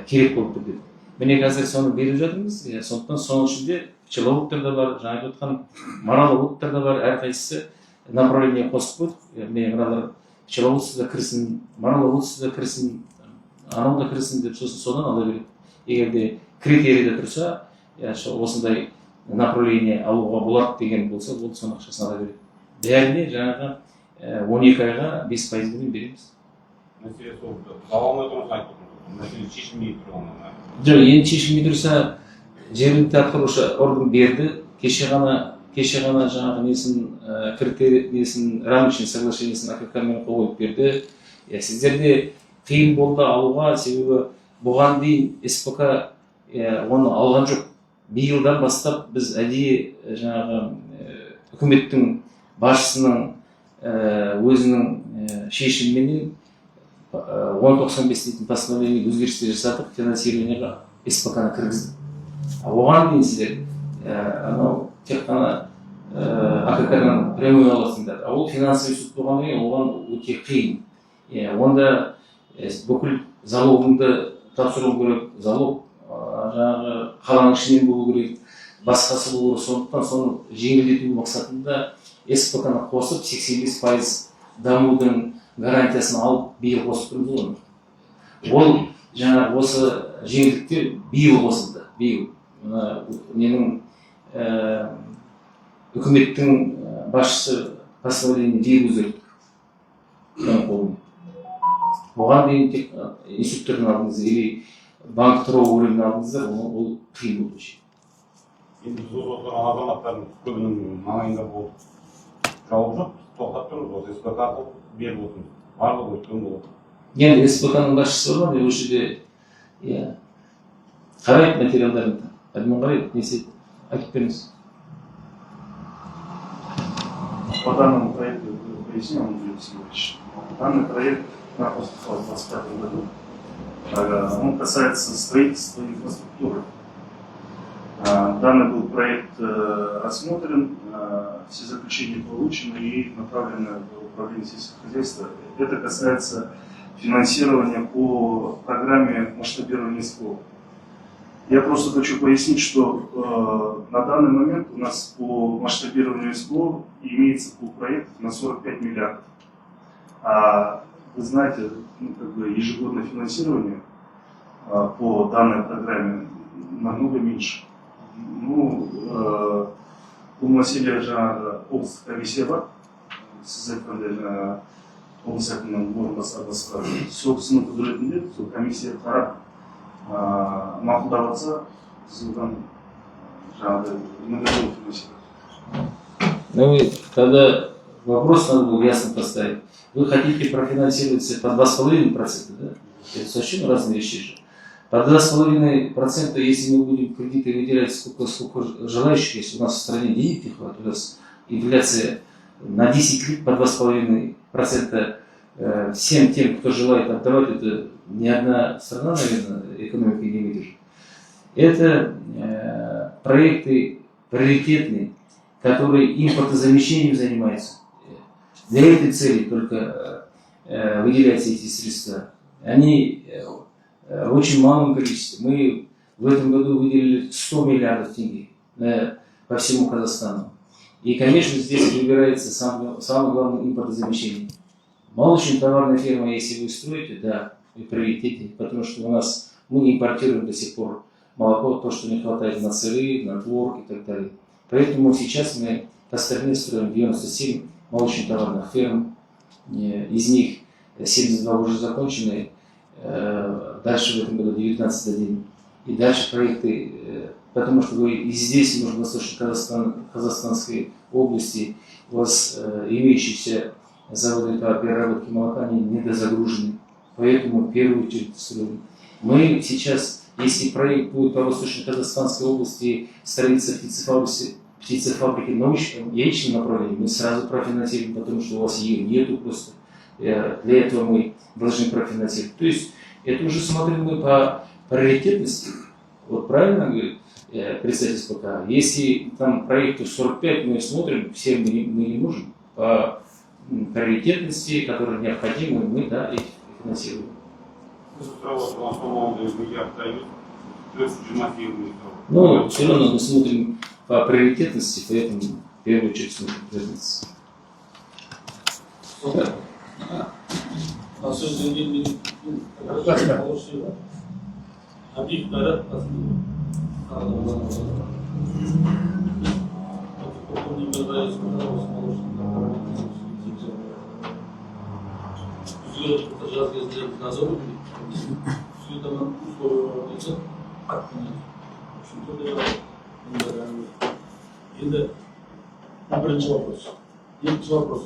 [SPEAKER 2] керек болып тұр деді. Міне қазір соны беріп жатырмыз. Сондықтан соның ішінде пчеловодтар да бар, жаңағы айтқан мараловодтар да бар, әрқайсысы направление қосып қойдық. Міне мыналар пчеловодство да кірсін, мараловодство да кірсін, анау да кірсін деп содан ала береді. Егер де критерийде тұрса, осындай направление алуға болады деген болса, ол соның ақшасын ала береді. Бәріне жаңағы 12 айға 5% береміз.
[SPEAKER 6] Мәселе сол залалмай тұрмыз айтып отырмыз. Мәселе шешілмей тұрғаны.
[SPEAKER 2] Жоқ, енді шешілмей тұрса, жергілікті атқарушы орган берді. Кеше ғана жаңағы несін рамочный соглашениесін АКК-мен қол қойып берді. Сіздерде қиын болды алуға, себебі бұған дейін СПК оны алған жоқ. Биылдан бастап біз әдейі жаңағы үкіметтің басшысының өзінің шешімімен 1095 дейтін постановление өзгерістер жасатып, финансированиеға СПК-ны кіргізді. Оған дейін сіздер анау тек қана АКК-нан прямой аласыңдар. Ол финансовый суд болғаннан кейін оған өте қиын. Онда бүкіл залогыңды тапсыру керек, залог жаңағы қаланың ішінен болу керек, басқасы болу керек. Сондықтан соны жеңілдету мақсатында СПК-ны қосып 85% дамудың гарантиясын алып биыл қосып тұрмыз ғой. Ол жаңағы осы жеңілдіктер биыл қосылды. Биыл менің үкіметтің басшысы постановление биыл өзгерттік. Оған дейін тек институттерін алдыңыз, или банк тұрау уровень алдыңыздар, ол қиын болды.
[SPEAKER 6] Енді біз отырған азаматтардың көбінің маңайында болып жауап жоқ, тоқтап тұрмыз, осы СПК арқылы беріп отырмыз. Барлығы өткен болады.
[SPEAKER 2] Енді СПК-ның басшысы бар ма? Осы жерде қарайды материалдарын. Админ қарайды, несі айтып беріңіз.
[SPEAKER 7] По данному проекту поясню, Андрей Алексеевич. Данный проект находится в 2025 году. Он касается строительства инфраструктуры. Данный был проект рассмотрен, все заключения получены и направлены в управление сельского хозяйства. Это касается финансирования по программе масштабирования СПО. Я просто хочу пояснить, что на данный момент у нас по масштабированию СПО имеется полпроект на 45 миллиардов. А вы знаете, ежегодное финансирование по данной программе намного меньше. Бұл мәселе жаңағы облыстық комиссия бар, сіз айтқандай жаңағы облыс әкімінің орынбасары басқарады. Сол кісінің құзыретінде сол комиссия қарап мақұлдап жатса, біз одан жаңағыдай наградовать финансировать.
[SPEAKER 2] Тогда вопрос надо было ясно поставить. Вы хотите профинансировать по 2,5%, да? Это совершенно разные вещи же. По 2,5%, если мы будем кредиты выделять сколько желающих есть, у нас в стране денег не хватит, у нас инфляция на 10 лет по 2,5% всем тем, кто желает отдавать, это ни одна страна, наверное, экономики не выдержит. Это проекты приоритетные, которые импортозамещением занимаются. Для этой цели только выделяются эти средства. Они в очень малом количестве. Мы в этом году выделили 100 миллиардов тенге по всему Казахстану. И, конечно, здесь выбирается самое главное импортозамещение. Молочно-товарная ферма, если вы строите, да, вы приоритете, потому что у нас мы импортируем до сих пор молоко, то, что не хватает на сыры, на творог и так далее. Поэтому сейчас мы по стране строим 97 молочно-товарных ферм, из них 72 уже закончены, дальше в этом году 19 дадим. И дальше проекты, потому что вы и здесь, в Южно-Восточно-Казахстанской области, у вас имеющиеся заводы по переработке молока, они недозагружены. поэтому в первую очередь строим. Мы сейчас, если проект будет по Восточно-Казахстанской области строиться птицефабрики на яичном направлении, мы сразу профинансируем, потому что у вас ее нету просто. Для этого мы должны профинансировать. То есть это уже смотрим мы по приоритетности. Вот правильно говорит представитель СПК? Если там проектов 45, мы смотрим, все мы не можем. По приоритетности, которые необходимы, мы да, их финансируем. Но все равно мы смотрим по приоритетности, поэтому в первую очередь смотрим приоритетность.
[SPEAKER 8] На сегодняшний день прекрасно получилось. Объект город Бірінші вопрос. Екінші вопрос.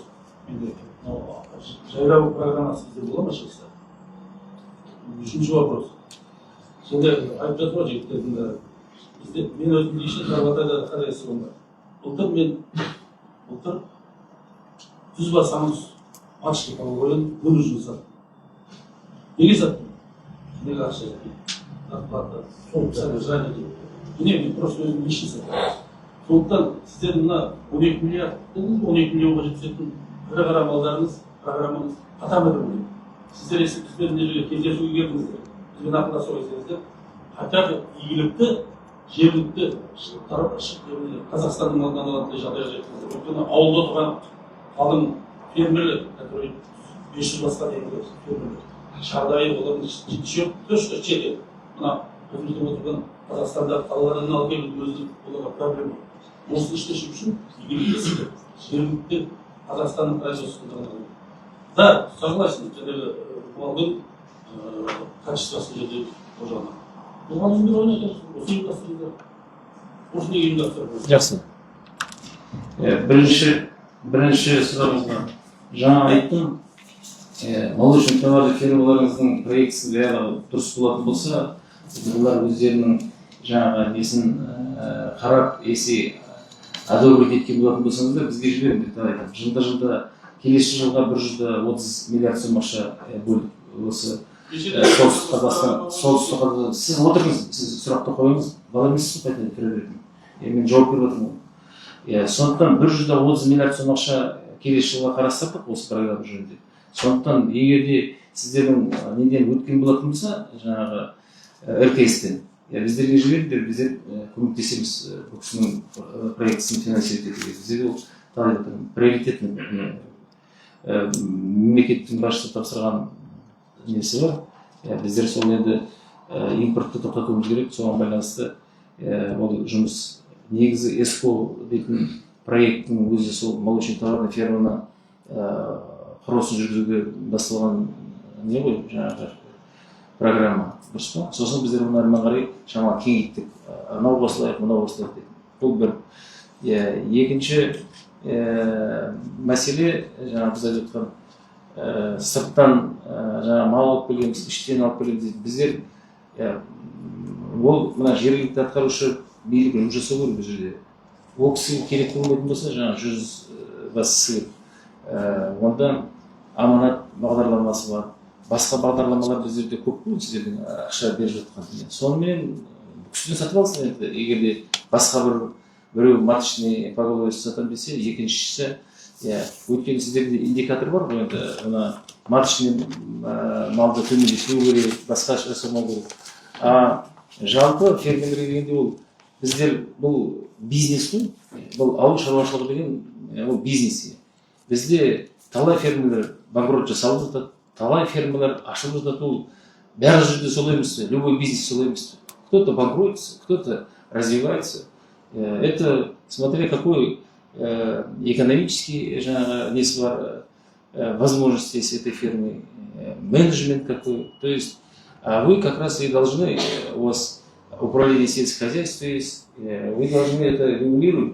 [SPEAKER 8] Жайлау программасы бізде бола ма шығыста? Үшінші вопрос. Şimdi айтып жатыр ғой жігіттердің бәрі. Бізде мен өзім дейші Тарбатайда қарайсы болмай. Былтыр 100 басамыз матчты қойын вынужден саттым. Неге саттым? Неге ақша зарплата, сол содержание. Міне мен просто өзім дейші саттым. Сондықтан сіздер мына 12 миллиард, 12 миллионға жеткізетін ірі қара малдарыңыз, программаңыз қатаң бір бөлек. Сіздер бізбен мына жерге кездесуге келдіңіздер, бізбен ақылдасуға келсеңіздер, хотя бы игілікті, жергілікті Қазақстанның малынан алатындай жағдайға жеткіздіңіздер. Өйткені ауылда тұрған қалың фермерлер, которые 500 басқа дейінгі фермерлер, жағдайы олардың жетіші точно шетел. Мына өзіміздің отырған Қазақстанда қалалардан алып келудің өзі оларға проблема. Осыны шешу үшін игілікті, жергілікті Қазақстанның производствосын. Да, согласен, жаңағы малдың качествосын жерде қожаны. Оған еңбек ойнатыр, осы ұйымдастырыңдар. Осыны ұйымдастырыңдар.
[SPEAKER 2] Жақсы. Бірінші сұрағыңызға жаңа айттым, молочный товарды фермаларыңыздың проектісі дұрыс болатын болса, олар өздерінің жаңағы несін қарап, если одобрить еткен болатын болсаңыздар, бізге жіберіңдер. Жылда келесі жылға 130 миллиард сом ақша бөлдік. Осы солтүстік Қазақстан, сіз отырыңыз, сіз сұрақты қойыңыз, бала емессіз қайтадан кіре беретін. Мен жауап беріп отырмын. Сондықтан 130 миллиард сом ақша келесі жылға қарастырдық осы программа жөнінде. Сондықтан егерде сіздердің неден өткен болатын болса, жаңағы РКС-тен, біздерге жіберіңдер, біздер көмектесеміз бұл кісінің проектісін финансировать етуге. Біздер ол талай приоритетный мемлекеттің басшысы тапсырған несі бар. Біздер сол енді импортты тоқтатуымыз керек, соған байланысты ол жұмыс. Негізі ЭСКО дейтін проекттің өзі сол молочный товарный ферманы құрылысын жүргізуге басталған не ғой, жаңағы программа. Дұрыс па? Сосын біздер оны әрмен қарай шамалы кеңейттік. Мынау осылайық, мынау осылайық деп. Бұл бір. Екінші мәселе, жаңағы біз айтып жатқан сырттан жаңағы мал алып келеміз, іштен алып келеміз дейді. Біздер ол мына жергілікті атқарушы билік жұмысы бар бұл жерде. Ол кісіге керек болмайтын болса, жаңағы 100 бас сыйып, онда аманат бағдарламасы бар. Басқа бағдарламалар біздерде көп қой, сіздердің ақша беріп жатқан. Сонымен күшпен сатып алсын енді, егерде басқа біреу маточный поголовье сатам десе, екіншісі, өйткені сіздерде индикатор бар ғой, енді мына маточный малды төмендету керек, басқа жасамау керек. Жалпы фермерлерге дегенде ол біздер бұл бизнес қой, бұл ауыл шаруашылығы деген ол бизнес. Бізде талай фермерлер банкрот жасалып жатады, талай фермалар ашылып жатады, ол бәрі жерде солай емес, любой бизнес солай емес. Кто-то банкротится, кто-то развивается. Это смотря какой экономический несі бар возможности с этой фирмой, менеджмент какой. То есть вы как раз и должны, у вас управление сельского хозяйства есть, вы должны это регулировать,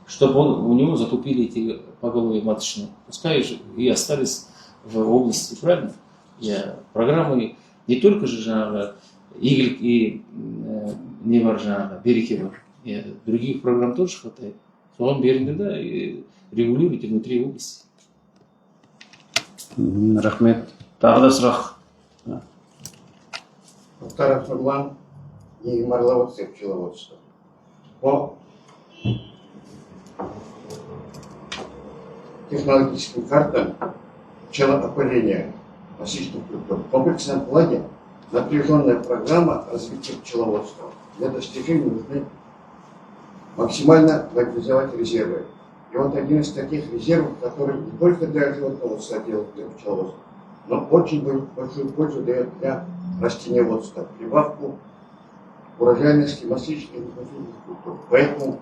[SPEAKER 2] чтобы у него закупили эти поголовья маточные. Пускай и остались в области, правильно? программы не только же игрек и не бар береки бар. Других программ тоже хватает. Он берет, да, и регулируйте внутри области.
[SPEAKER 1] Рахмет. Тағы да сұрақ.
[SPEAKER 5] Мухтаров Нурлан, и марловодство и пчеловодство. По технологическим картам пчелоопыления насыщенных культур в комплексном плане напряженная программа развития пчеловодства. Для достижения нужны максимально мобилизовать резервы. И вот один из таких резервов, который не только для животноводства делает, для пчеловодства, но очень большую пользу дает для растениеводства, прибавку урожайности масличных и культурных культур. Поэтому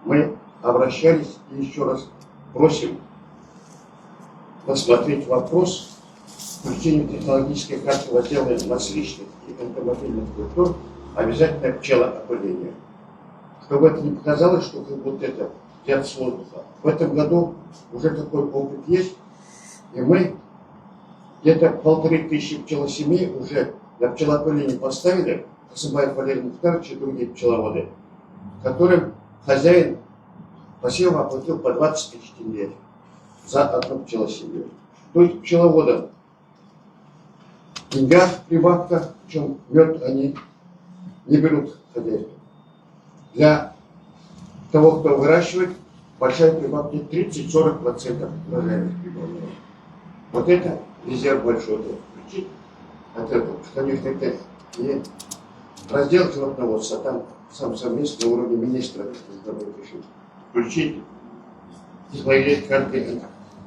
[SPEAKER 5] мы обращались и еще раз просим посмотреть вопрос включения технологической карты в отделы масличных и энтомофильных культур обязательное пчелоопыление. Чтобы это не показалось, что как будто это взято с воздуха. В этом году уже такой опыт есть, и мы где-то 1500 пчелосемей уже на пчелоопыление поставили, Касымбаев Валерий Мухтарович и другие пчеловоды, которым хозяин посева оплатил по 20 тысяч тенге за одну пчелосемью. То есть пчеловодам деньга прибавка, причем мед они не берут хозяйство. Для того, кто выращивает, большая прибавка 30-40% урожайных прибавлений. Вот это резерв большой. Включить от этого, конечно, это не раздел животноводства, там сам совместно на уровне министра решил включить технологические карты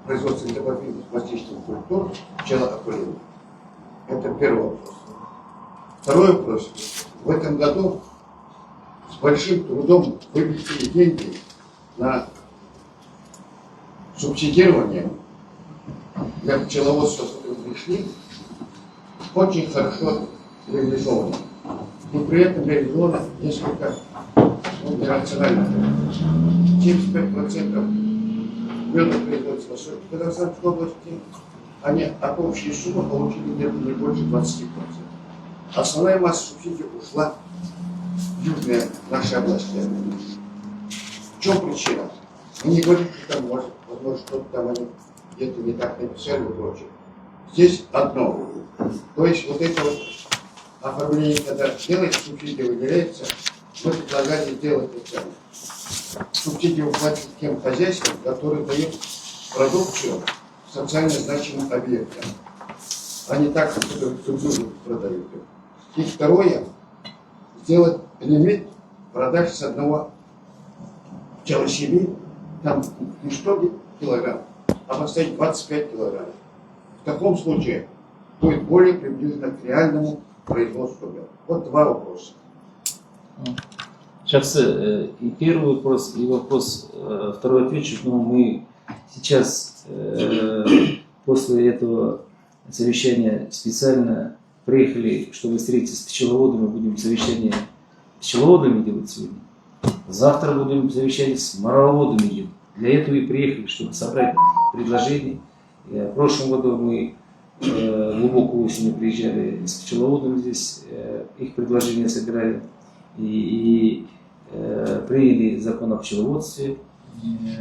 [SPEAKER 5] производства энтомофильных масличных культур пчелоопыления. Это первый вопрос. Второй вопрос. В этом году с большим трудом выбили деньги на субсидирование для пчеловодства, которые пришли, очень хорошо реализовано. И при этом реализовано несколько нерационально. 75% меда производится в Казахстанской области, они от общей суммы получили где-то не больше 20%. Основная масса субсидий ушла в южные наши области. В чем причина? Мы не говорим, что там может, возможно, что-то там они где-то не так написали и прочее. Здесь одно. То есть вот это вот оформление, когда делается, субсидия выделяется, мы предлагали сделать это. Субсидию уплатить тем хозяйствам, которые дают продукцию социально значимым объектам, а не так, которые субсидию продают. И второе, сделать лимит продаж с одного пчелосемьи, там не 100 килограмм, а поставить 25 килограмм. В таком случае будет более приближено к реальному производству меда. Вот два вопроса.
[SPEAKER 2] Сейчас и первый вопрос, и вопрос второй отвечу, но мы сейчас после этого совещания специально приехали, чтобы встретиться с пчеловодами, будем совещание с пчеловодами делать сегодня. Завтра будем совещание с мороводами делать. Для этого и приехали, чтобы собрать предложения. В прошлом году мы глубоко осенью приезжали с пчеловодами здесь, их предложения собирали и приняли закон о пчеловодстве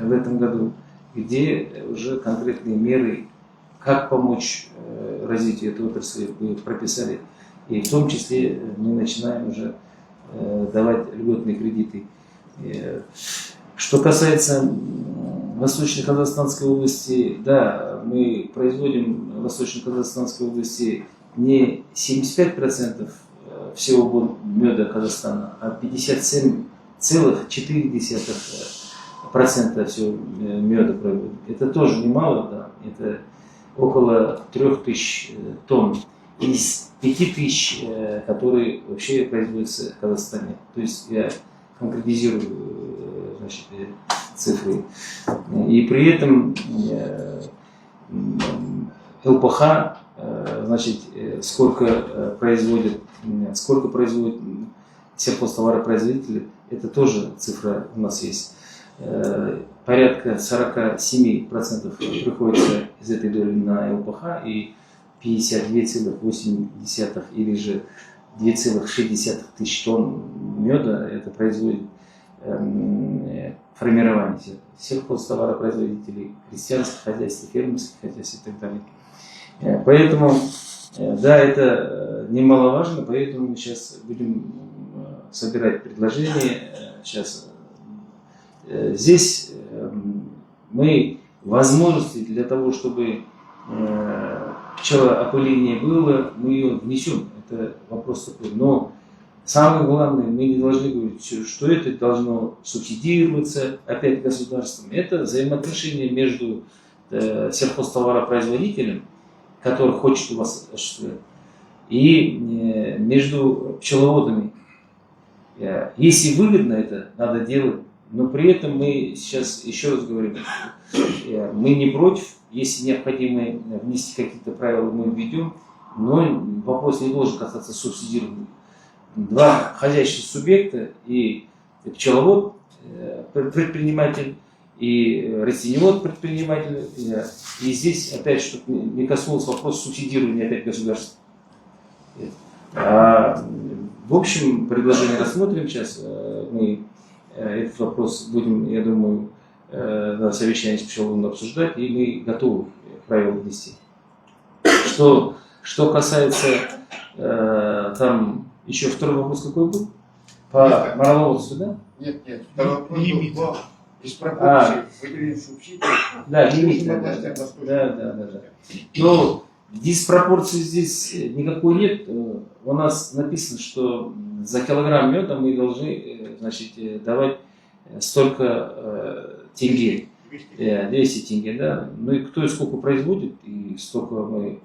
[SPEAKER 2] в этом году, где уже конкретные меры, как помочь развитию этой отрасли, прописали. И в том числе мы начинаем уже давать льготные кредиты. Что касается Восточно-Казахстанской области, да, мы производим в Восточно-Казахстанской области не 75% всего меда Казахстана, а 57,4% всего меда производим. Это тоже немало, да, это около 3000 тонн из 5000, которые вообще производятся в Казахстане. То есть я конкретизирую, значит, цифры. И при этом ЛПХ, значит, сколько производят сельхозтоваропроизводители, это тоже цифра у нас есть. Порядка 47% приходится из этой доли на ЛПХ, и 52,8 или же 2,6 тысяч тонн меда, это производит формирование сельхозтоваропроизводителей, крестьянских хозяйств, фермерских хозяйств и так далее. Поэтому, да, это немаловажно, поэтому мы сейчас будем собирать предложения. Сейчас здесь мы возможности для того, чтобы пчелоопыление было, мы ее внесем. Это вопрос такой. Но самое главное, мы не должны говорить, что это должно субсидироваться опять государством. Это взаимоотношения между сельхозтоваропроизводителем, который хочет у вас осуществлять, и между пчеловодами. Если выгодно это, надо делать. Но при этом мы сейчас, еще раз говорим, мы не против, если необходимо внести какие-то правила, мы введем, но вопрос не должен касаться субсидирования. Два хозяйственных субъекта и пчеловод, предприниматель, и растениевод предприниматель. И здесь опять, чтобы не коснулся вопрос субсидирования опять государства. В общем, предложение рассмотрим сейчас. Мы этот вопрос будем, я думаю, на совещании с пчеловодом обсуждать, и мы готовы правила внести. Что касается, там еще второй вопрос какой был? По мороводству, да?
[SPEAKER 5] Нет, второй вопрос был диспропорции выделения субсидий.
[SPEAKER 2] Да, лимит. Да. Но диспропорции здесь никакой нет. У нас написано, что за килограмм меда мы должны, значит, давать столько тенге. 200 тенге, да. Ну и кто и сколько производит, и столько мы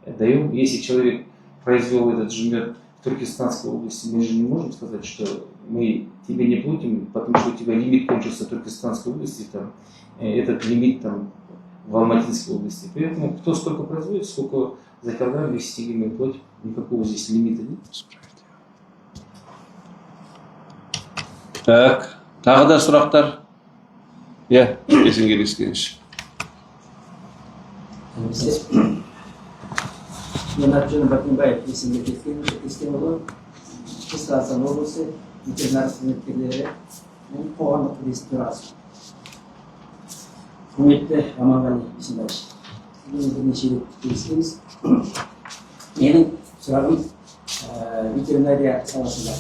[SPEAKER 2] даем. Если человек произвел этот же мед в Туркестанской области, мы же не можем сказать, что мы тебе не платим, потому что у тебя лимит кончился в Туркестанской области, там, этот лимит там в Алматинской области. Поэтому кто сколько производит, сколько за килограмм 200 тенге мы платим, никакого здесь лимита нет.
[SPEAKER 1] Так, тағы да сұрақтар? Есенгелескенш.
[SPEAKER 9] Мен Арджан Бакимбаев есімге Ескенұлы, Қазақстан облысы ветеринар қызметкерлері мен қоғамдық бірлестік төрағасы. Құрметті Аманғали Исимбаевич, сізбен бірнеше рет келіскенбіз. Менің сұрағым ветеринария саласында.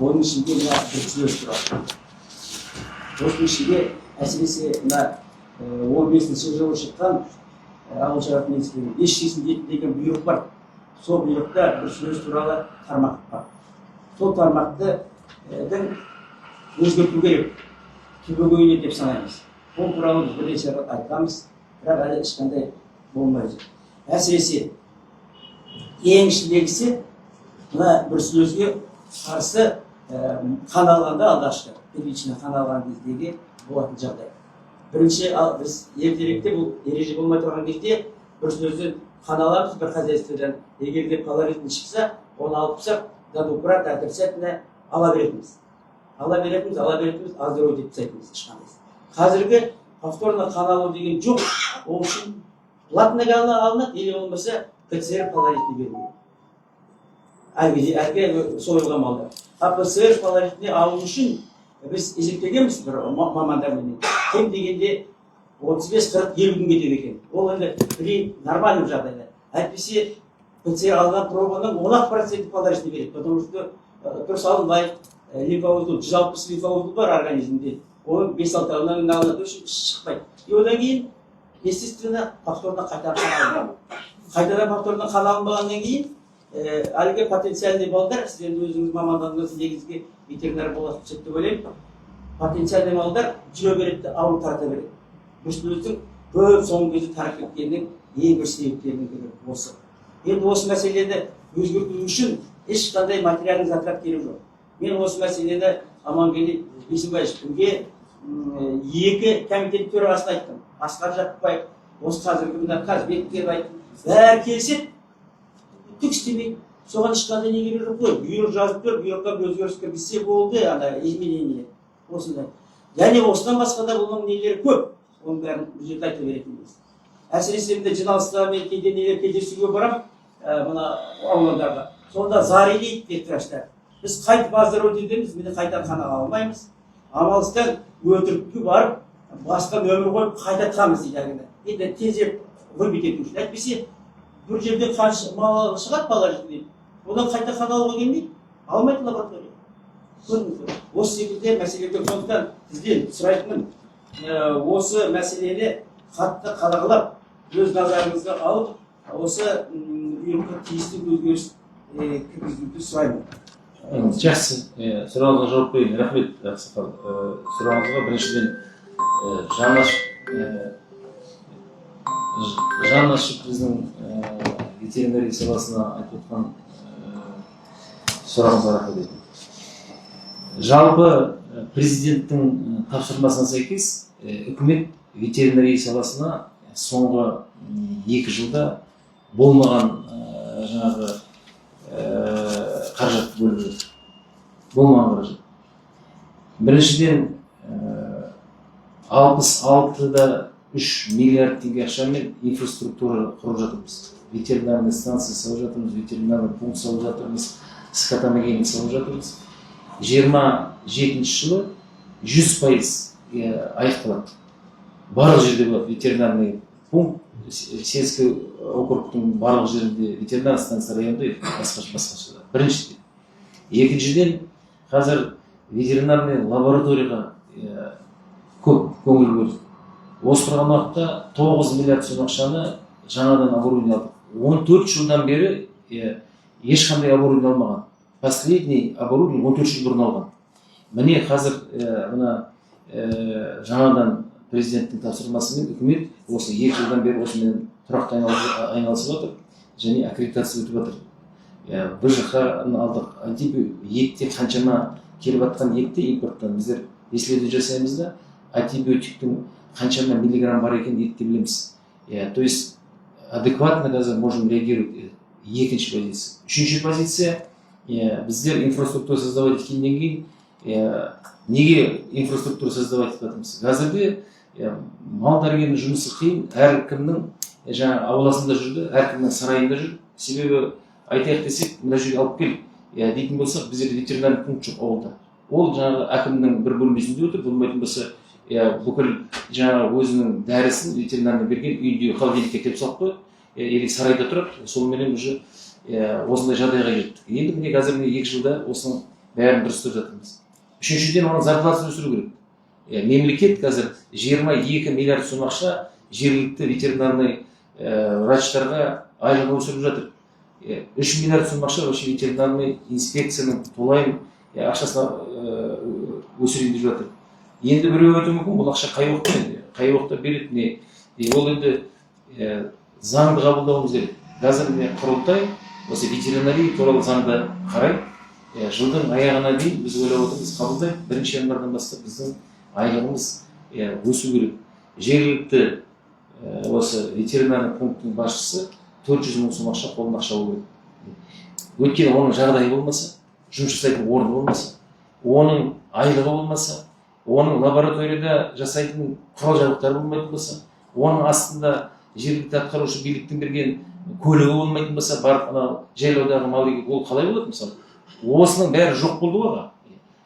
[SPEAKER 9] Оның ішінде мына біріншілер туралы. Осының ішінде әсіресе мына 15-ші жылы шыққан ауыл шаруашылық министрлігінің 5 жесін ет деген бұйрық бар. Сол бұйрықта біріншілер туралы тармақ бар. Сол тармақты өзгерту керек, түбегейлі деп санаймыз. Ол туралы біз бірнеше рет айтқанбыз, бірақ әлі ешқандай болмай жүр. Әсіресе ең ішіндегісі мына бруцеллезге қарсы қан алғанда алғашқы первичный қан алған кездегі болатын жағдай. Бірінші біз ертеректе бұл ереже болмай тұрған кезде бруцеллезден қан аламыз бір хозяйстводан, егер де колоритін шықса, оны алып тастап, дадукурат отрицательно ала беретінбіз. Ала беретінбіз, аздыру деп тастайтынбыз ешқандай. Қазіргі повторно қан алу деген жоқ, ол үшін платныйға алынады, или болмаса ПЦР колоритін бермейді. Әлгі сойылған малдар. ПЦР колоритіне алу үшін біз есептегенбіз бір мамандармен. Кем дегенде 35-40-50 күн кетеді екен. Ол енді при нормальный жағдайда. Әйтпесе ПЦР алған пробаның 10% колоритіне береді. Потому что дұрыс алынбай, лимфоузыл, 160 лимфоузыл бар организмде. Оның 5-6 алынан алынады үшін шықпайды. И одан кейін, естественно, повторно қайтадан қан алынбайды. Қайтадан повторно қан алынбағаннан кейін, әлгі потенциальный балдар, сіз енді өзіңіз мамандығыңыз негізгі ветеринар боласыз деп ойлаймын. Потенциальный балдар жүре береді, ауру тарта береді. Бруцеллездің көп соңғы кезде тарап кеткенінің ең бір себептерінің бірі осы. Енді осы мәселені өзгерту үшін ешқандай материалдық затрат керек жоқ. Мен осы мәселені Аманғали Исимбаевичке 2 комитет төрағасына айттым. Асқар Жақыпбаев, осы қазіргі мына Қазбекке айттым. Бәрі келіседі, түк істемейді. Соған ешқандай не керек жоқ қой. Бұйрық жазып тұр, бұйрыққа бір өзгеріс кіргізсе болды, ана изменение. Осындай. Және осыдан басқа да бұның нелері көп. Оның бәрін бұл жерде айта беретінбіз. әсіресе міне жиналыста мен кейде нелер кездесуге барамын, мына аулаларға. Сонда зари дейді бекташтар. Біз қайтып оздоровить етеміз, міне қайта қанаға алмаймыз. Амалсыздан өтірікке барып, басқа нөмір қойып қайтатқанбыз дейді. Енді тезеп выбить ету үшін. Әйтпесе бір жерде қанша мал шығады положительный, одан қайта қадалуға келмейді, алмайды лаборатория. Көрдіңіз. Осы секілді мәселелерді сондықтан сізден сұрайтыным, осы мәселені қатты қадағалап, өз назарыңызға алып, осы ұйымға тиісті өзгеріс кіргізуді сұраймын.
[SPEAKER 2] Жақсы, сұрағыңызға жауап берейін. Рахмет, Ақсақал. Сұрағыңызға біріншіден жан ашып біздің ветеринария саласына айтып отқан сұрағыңызға рахмет. Жалпы президенттің тапсырмасына сәйкес үкімет ветеринария саласына соңғы 2 жылда болмаған жаңағы қаражат бөліп жатыр. Болмаған қаражат. Біріншіден 66,3 миллиард теңге ақшамен инфраструктура құрып жатырмыз. Ветеринарный станция салып жатырмыз, ветеринарный пункт салып жатырмыз, скотомогильник салып жатырмыз. 27 жылы 100% аяқталады. Барлық жерде болады ветеринарный пункт, сельский округтың барлық жерінде ветеринар станция районда басқаша. Біріншіден. Екіншіден, қазір ветеринарный лабораторияға көп көңіл бөлдік. Осы тұрған уақытта 9 миллиард сом ақшаны жаңадан оборудование алдық. 14 жылдан бері ешқандай оборудование алмаған. Последний оборудование 14 жыл бұрын алған. Міне қазір жаңадан президенттің тапсырмасымен үкімет осы 2 жылдан бері осымен тұрақты айналысып отыр және аккредитация өтіп жатыр. БЖХ-ны алдық. Етте қаншама келіп жатқан етті импорттан біздер исследование жасаймыз да, антибиотиктің қаншама миллиграмм бар екен етте білеміз. То есть адекватно қазір можем реагировать. Екінші позиция. Үшінші позиция, біздер инфраструктура создавать еткеннен кейін неге инфраструктура создавать етеміз? Қазірде мал дәрігерінің жұмысы қиын, әркімнің жаңа ауласында жүрді, әркімнің сарайында жүр. Себебі айтайық десек, мына жерге алып кел дейтін болсақ, біздерде ветеринарный пункт жоқ ауылда. Ол жаңағы әкімнің бір бөлмесінде отыр, болмайтын болса, бүкіл жаңағы өзінің дәрісін ветеринарный берген үйінде холодильникке келіп салып қойып, или сарайда тұрады, сонымен уже осындай жағдайға келдік. Енді міне қазір 2 жылда осының бәрін дұрыстап жатырмыз. Үшіншіден, оның зарпласын өсіру керек. Мемлекет қазір 22 миллиард сом ақша жергілікті ветеринарный врачтарға айлығы өсіріп жатыр. 3 миллиард сом ақша вообще ветеринарный инспекцияның толайым ақшасына өсірейін деп жатыр. Енді біреу өту мүмкін, бұл ақша қай уақытта енді? Қай уақытта береді? Ол енді заңды қабылдауымыз керек. Қазір құрылтай осы ветеринария туралы заңды қарай, жылдың аяғына дейін біз ойлап отырмыз қабылдайды. 1 январдан бастап біздің айлығымыз өсу керек. Жергілікті осы ветеринарный пункттың басшысы 400 мың сом ақша қолын ақша болу керек. Өйткені оның жағдайы болмаса, жұмыс жасайтын орны болмаса, оның айлығы болмаса, оның лабораторияда жасайтын құрал жабдықтары болмайтын болса, оның астында жергілікті атқарушы биліктің берген көлігі болмайтын болса, барып жайлаудағы мал егіп, ол қалай болады мысалы? Осының бәрі жоқ болды ғой.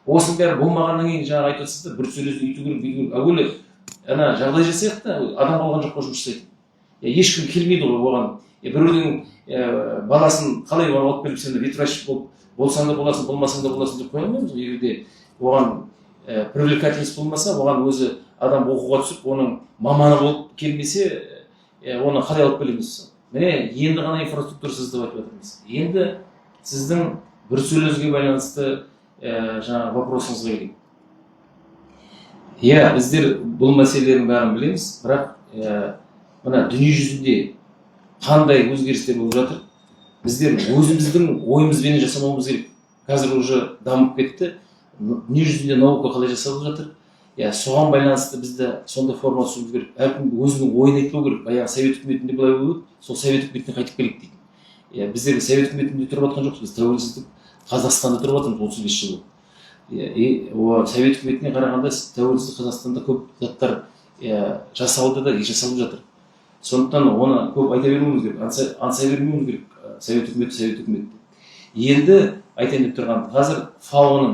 [SPEAKER 2] Осының бәрі болмағаннан кейін жаңа айтып отырсыздар, бір сөйлесін үйту керек, бүйту керек. Әуелі жағдай жасайық та, адам қалған жоқ жұмыс жасайды. Ешкім келмейді ғой оған. Біреудің баласын қалай оған алып келіп, сен ветврач болсаң да боласың, болмасаң да боласың деп қоя алмаймыз. Егерде оған привлекательность болмаса, оған өзі адам оқуға түсіп, оның маманы болып келмесе, оны қалай алып келеміз? Міне, енді ғана инфраструктура создавать жатырмыз. Енді сіздің бір сөйлесуге байланысты жаңа вопросыңызға келейік. Біздер бұл мәселелердің бәрін білеміз, бірақ мына дүние жүзінде қандай өзгерістер болып жатыр? Біздер өзіміздің ойымызбен жасамауымыз керек. Қазір уже дамып кетті. Дүние жүзінде наука қалай жасалып жатыр? Соған байланысты бізді сонда форма түсуіміз керек. Әркім өзінің ойын айтпау керек. Аяғы совет үкіметінде былай болып, сол совет үкіметіне қайтып келейік дейді. Біздер совет үкіметінде тұрып жатқан жоқпыз. Біз тәуелсіздік Қазақстанда тұрып жатырмыз 35 жыл. Совет үкіметіне қарағанда тәуелсіз Қазақстанда көп заттар жасалды да жасалып жатыр. Сондықтан оны көп айта бермеуіміз керек, аңсай бермеуіміз керек. Совет үкіметі. Енді айтайын деп тұрған, қазір ФАО-ның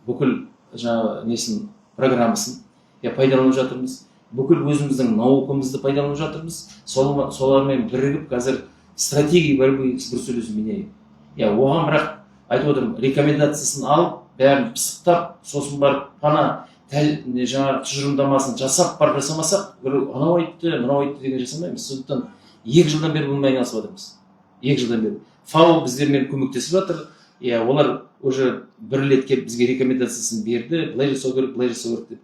[SPEAKER 2] бүкіл жаңағы несін, программасын пайдаланып жатырмыз. Бүкіл өзіміздің наукамызды пайдаланып жатырмыз. Солармен бірігіп қазір стратегия борьбы с бруцеллезом. Оған бірақ айтып отырмын, рекомендациясын алып, бәрін пысықтап, сосын барып қана жаңағы тұжырымдамасын жасап барып жасамасақ, анау айтты, мынау айтты деген жасамаймыз. Сондықтан 2 жылдан бері бұнымен айналысып жатырмыз. 2 жылдан бері. ФАО біздермен көмектесіп жатыр. Олар уже бір рет келіп бізге рекомендациясын берді, былай жасау керек деп.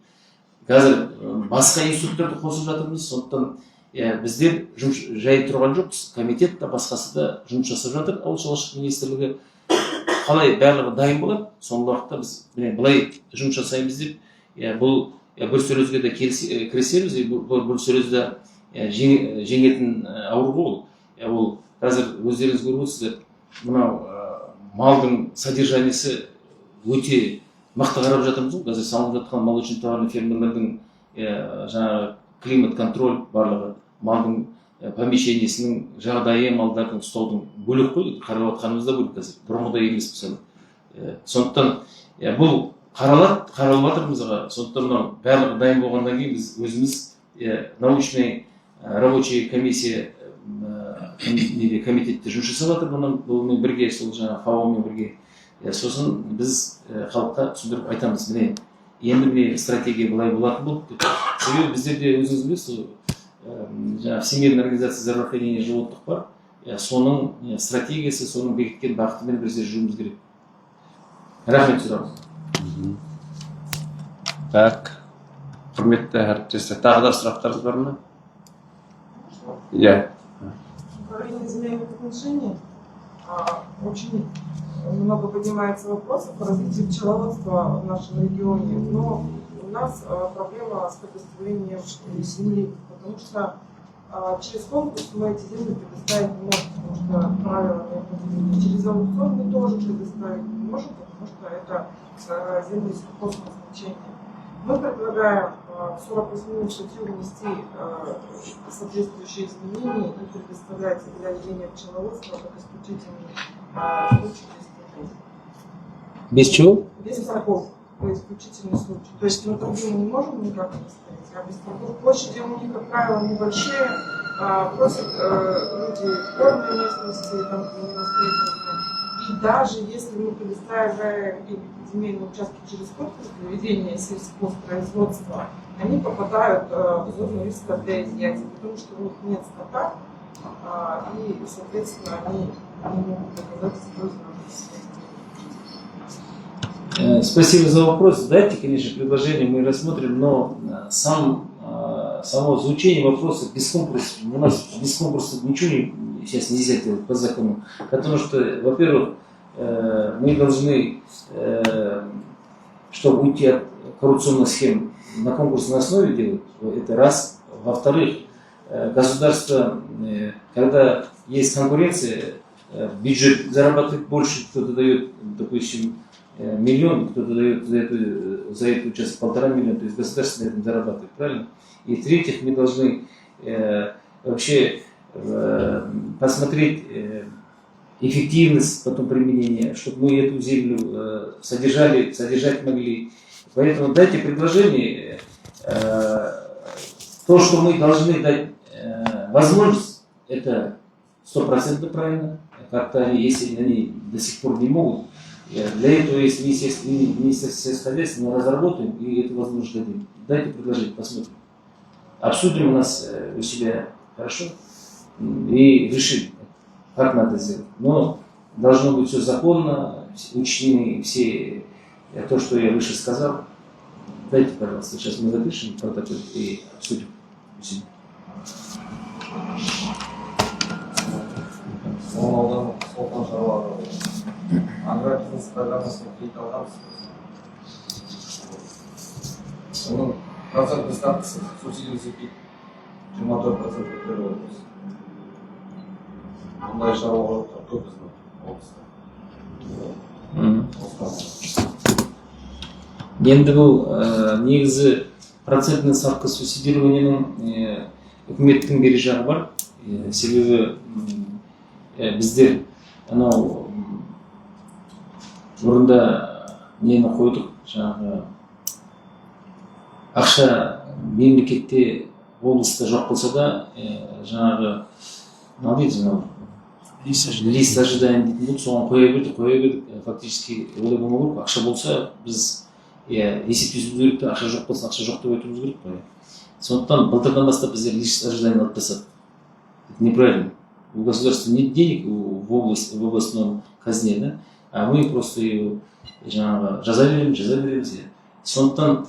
[SPEAKER 2] Қазір басқа институттарды қосып жатырмыз. Сондықтан біздер жай тұрған жоқпыз. Комитет та басқасы да жұмыс жасап жатыр. Ауыл шаруашылық министрлігі қалай барлығы дайын болады, соңғы уақытта біз былай жұмыс жасаймыз деп, бұл бруцеллезге де кірісеміз, бруцеллезді жеңетін ауру ол. Ол қазір өздеріңіз көріп отырсыздар, мынау малдың содержаниясы өте мықты қарап жатырмыз ғой. Қазір салынып жатқан молочный товарный фермерлердің жаңағы климат контроль барлығы, малдың помещениесінің жағдайы, малдардың ұстаудың бөлек қой, қарап жатқанымыз да бөлек қазір. Бұрынғыдай емес мысалы. Сондықтан бұл қаралып жатырмыз. Сондықтан мынау барлығы дайын болғаннан кейін біз өзіміз научный рабочий комиссия комитетте жұмыс жасап жатыр. Бұнымен бірге, сол жаңағы ФАО-мен бірге. Сосын біз халыққа түсіндіріп айтамыз, енді стратегия былай болатын болды деп. Себебі біздерде өзіңіз білесіз, жаңағы Всемирная организация здравоохранения животных бар. Соның стратегиясы, соның бекіткен бағытымен біздер жүруіміз керек. Рахмет сұрағыңыз.
[SPEAKER 1] Так, құрметті әріптестер, тағы да сұрақтарыңыз бар ма?
[SPEAKER 10] Управление земельных отношений очень много поднимается вопросов по развитию пчеловодства в нашем регионе, но у нас проблема с предоставлением земли, потому что через конкурс мы эти земли предоставить не можем, потому что правила необходимы. Через аукцион мы тоже предоставить не можем, потому что это земли сельхозного значения. Мы предлагаем в 48-ю статью внести соответствующие изменения и предоставлять для ведения пчеловодства как исключительный случай без торгов.
[SPEAKER 2] Без чего?
[SPEAKER 10] Без торгов. То есть исключительный случай. То есть на торги мы не можем никак поставить, а без торгов. Площади у них, как правило, небольшие, просят люди в горной местности, там, невостребованные. И даже если мы предоставляем земельные участки через конкурс для ведения сельхозпроизводства, они попадают в зону риска для изъятия, потому что у них нет скота, и, соответственно, они не могут доказать свою значимость.
[SPEAKER 2] Спасибо за вопрос. Дайте, конечно, предложение, мы рассмотрим, но само звучание вопроса без конкурса, у нас без конкурса ничего сейчас нельзя делать по закону. Потому что, во-первых, мы должны, чтобы уйти от коррупционных схем, на конкурсной основе делать, это раз. Во-вторых, государство, когда есть конкуренция, бюджет зарабатывает больше, кто-то дает, допустим, миллион, кто-то дает за этот участок 1,5 миллиона, то есть государство на этом зарабатывает, правильно? И в-третьих, мы должны вообще посмотреть эффективность потом применения, чтобы мы эту землю содержать могли. Поэтому дайте предложение. То, что мы должны дать возможность, это 100% правильно. Как-то они, если они до сих пор не могут, для этого есть Министерство сельскохозяйства, мы разработаем и эту возможность дадим. Дайте предложение, посмотрим. Обсудим у нас у себя хорошо и решим, как надо сделать. Но должно быть все законно, учтены все то, что я выше сказал. Дайте, пожалуйста, сейчас мы запишем протокол и обсудим у себя.
[SPEAKER 3] Агробизнес программасына кредит алғанбыз. Оның процентный ставкасы субсидиясы 24% көтеріп отырмыз. Мұндай шаруалар көп біздің облыста.
[SPEAKER 2] Енді бұл негізі процентный ставка субсидированияның үкіметтің берер жағы бар. Себебі біздер анау бұрында нені қойдық, жаңағы ақша мемлекетте облыста жоқ болса да жаңағы мынау дейді анау лист ожидания дейтін болды, соған қоя бердік. Фактически олай болмау керек. Ақша болса біз есептесуіміз керек те, ақша жоқ болса ақша жоқ деп айтуымыз керек қой. Сондықтан былтырдан бастап біздер лист ожидания алып тастадық. Это неправильно. У государства нет денег в областном казне, да? А мы просто ее жаңағы жаза береміз. Сондықтан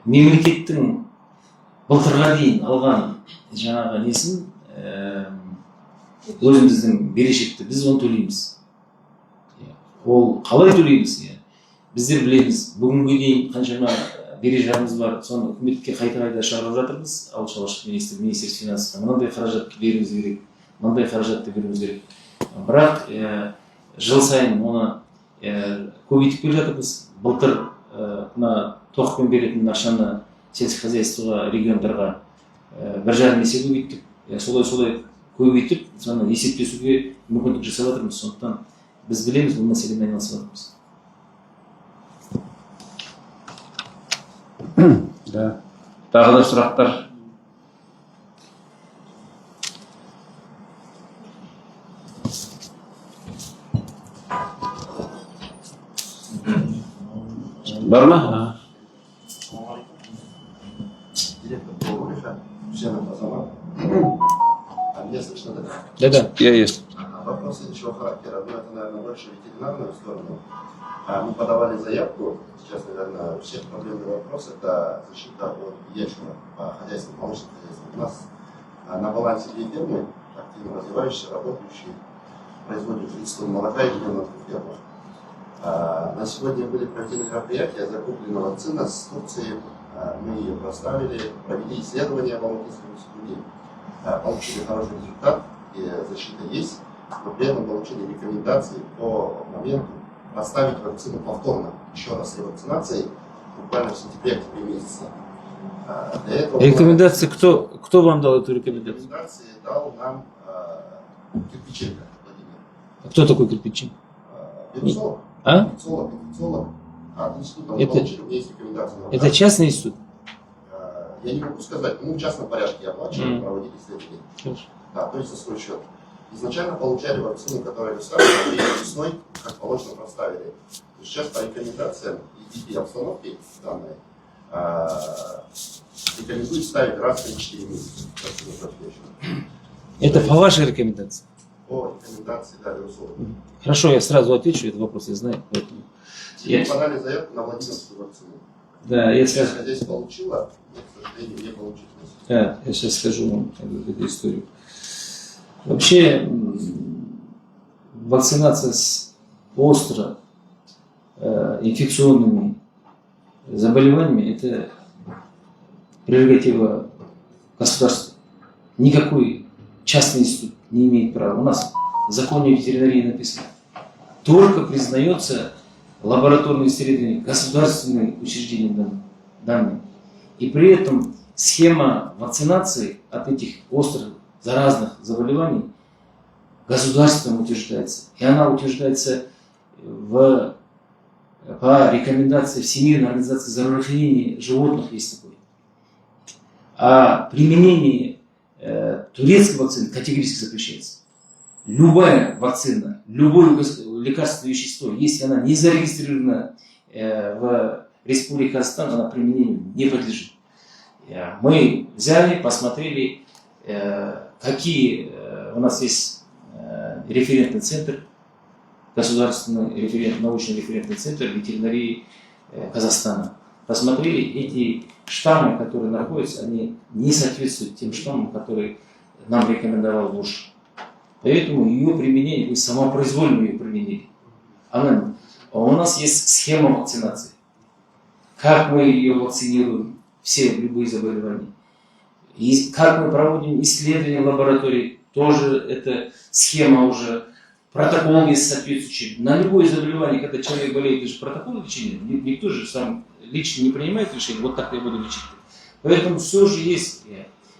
[SPEAKER 2] мемлекеттің былтырға дейін алған жаңағы несін өзіміздің берешекті біз оны төлейміз. Ол қалай төлейміз? Біздер білеміз, бүгінге дейін қаншама берешегіміз бар, соны үкіметке қайта шығарып жатырмыз. Ауыл шаруашылық министрлік финансқа мынандай қаражатты беруіміз керек, мынандай қаражатты беруіміз керек. Бірақ жыл сайын оны көбейтіп келе жатырмыз. Былтыр мына тоқпен беретін ақшаны сельское хозяйствоға, региондарға 1,5 есе көбейттік. Солай көбейтіп, соны есептесуге мүмкіндік жасап жатырмыз. Сондықтан біз білеміз, бұл мәселемен айналысып жатырмыз.
[SPEAKER 1] Да. Тағы да сұрақтар. Бар ма?
[SPEAKER 5] Директор Толгориха, Всем Азамат. Меня слышно, да?
[SPEAKER 2] Да.
[SPEAKER 1] Я есть.
[SPEAKER 5] Вопрос следующего характера. Ну, это, наверное, больше ветеринарную сторону. Мы подавали заявку. Сейчас, наверное, все проблемный вопрос – это защита от ячмена по хозяйству, молочным хозяйствам. У нас на балансе 2 фермы, активно развивающиеся, работающие, производят 30 тонн молока ежедневно в фермах. На сегодня были проведены мероприятия, закуплена вакцина с Турции. Мы ее проставили, провели исследования в Алматинском институте, получили хороший результат, и защита есть, но при этом получили рекомендации по моменту поставить вакцину повторно, еще раз ревакцинацией, буквально в сентябре-октябре месяце. Для этого
[SPEAKER 2] Рекомендации, кто вам дал эту рекомендацию?
[SPEAKER 5] Рекомендации дал нам Кирпиченко Владимир.
[SPEAKER 2] А кто такой Кирпиченко?
[SPEAKER 5] Вирусолог. Инфекциолог. От института мы получили, у меня есть рекомендации.
[SPEAKER 2] Это частный институт?
[SPEAKER 5] Я не могу сказать, мы в частном порядке оплачивали, проводили исследования.
[SPEAKER 2] Хорошо.
[SPEAKER 5] Да, то есть за свой счет. Изначально получали вакцину, которая выставлена, весной, как положено, проставили. Сейчас по рекомендациям и обстановке данной рекомендуют ставить раз в 3-4 месяца.
[SPEAKER 2] Это по вашей рекомендации?
[SPEAKER 5] По рекомендации, да, вирусолога.
[SPEAKER 2] Хорошо, я сразу отвечу, этот вопрос я знаю. Поэтому...
[SPEAKER 5] Мы подали заявку на Владимирскую вакцину.
[SPEAKER 2] Да, я сейчас...
[SPEAKER 5] Здесь получила, но, к сожалению, не получилось.
[SPEAKER 2] Да, я сейчас скажу вам эту историю. Вообще, вакцинация с остро инфекционными заболеваниями – это прерогатива государства. Никакой частный институт не имеет права. У нас в законе ветеринарии написано, только признается лабораторные исследования государственные учреждения данные. И при этом схема вакцинации от этих острых заразных заболеваний государством утверждается. И она утверждается по рекомендации Всемирной организации здравоохранения животных, есть такое. А применение турецкой вакцины категорически запрещается. Любая вакцина, любое лекарственное вещество, если она не зарегистрирована в Республике Казахстан, она применению не подлежит. Мы взяли, посмотрели, какие у нас есть референтный центр, государственный научный референтный центр ветеринарии Казахстана. Посмотрели, эти штаммы, которые находятся, они не соответствуют тем штаммам, которые нам рекомендовал ВОЗ. Поэтому ее применение, мы самопроизвольно ее применили. А у нас есть схема вакцинации. Как мы ее вакцинируем, все любые заболевания. И как мы проводим исследования в лаборатории, тоже эта схема уже, протокол есть соответствующий. На любое заболевание, когда человек болеет, это же протокол лечения, никто же сам лично не принимает решение, вот так я буду лечить. Поэтому все же есть.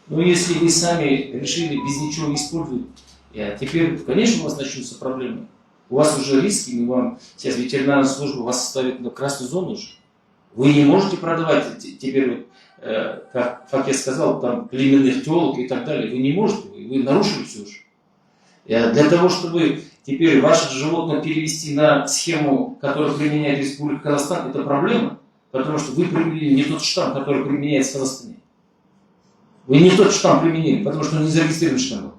[SPEAKER 2] Но если вы сами решили без ничего использовать, теперь, конечно, у вас начнутся проблемы. У вас уже риски, вам сейчас ветеринарная служба вас ставит на красную зону уже. Вы не можете продавать теперь, как я сказал, там племенных телок и так далее. Вы не можете, вы нарушили все уже. Для того, чтобы теперь ваше животное перевести на схему, которую применяет Республика Казахстан, это проблема, потому что вы применили не тот штамм, который применяется в Казахстане. Вы не тот штамм применили, потому что он не зарегистрирован штамм.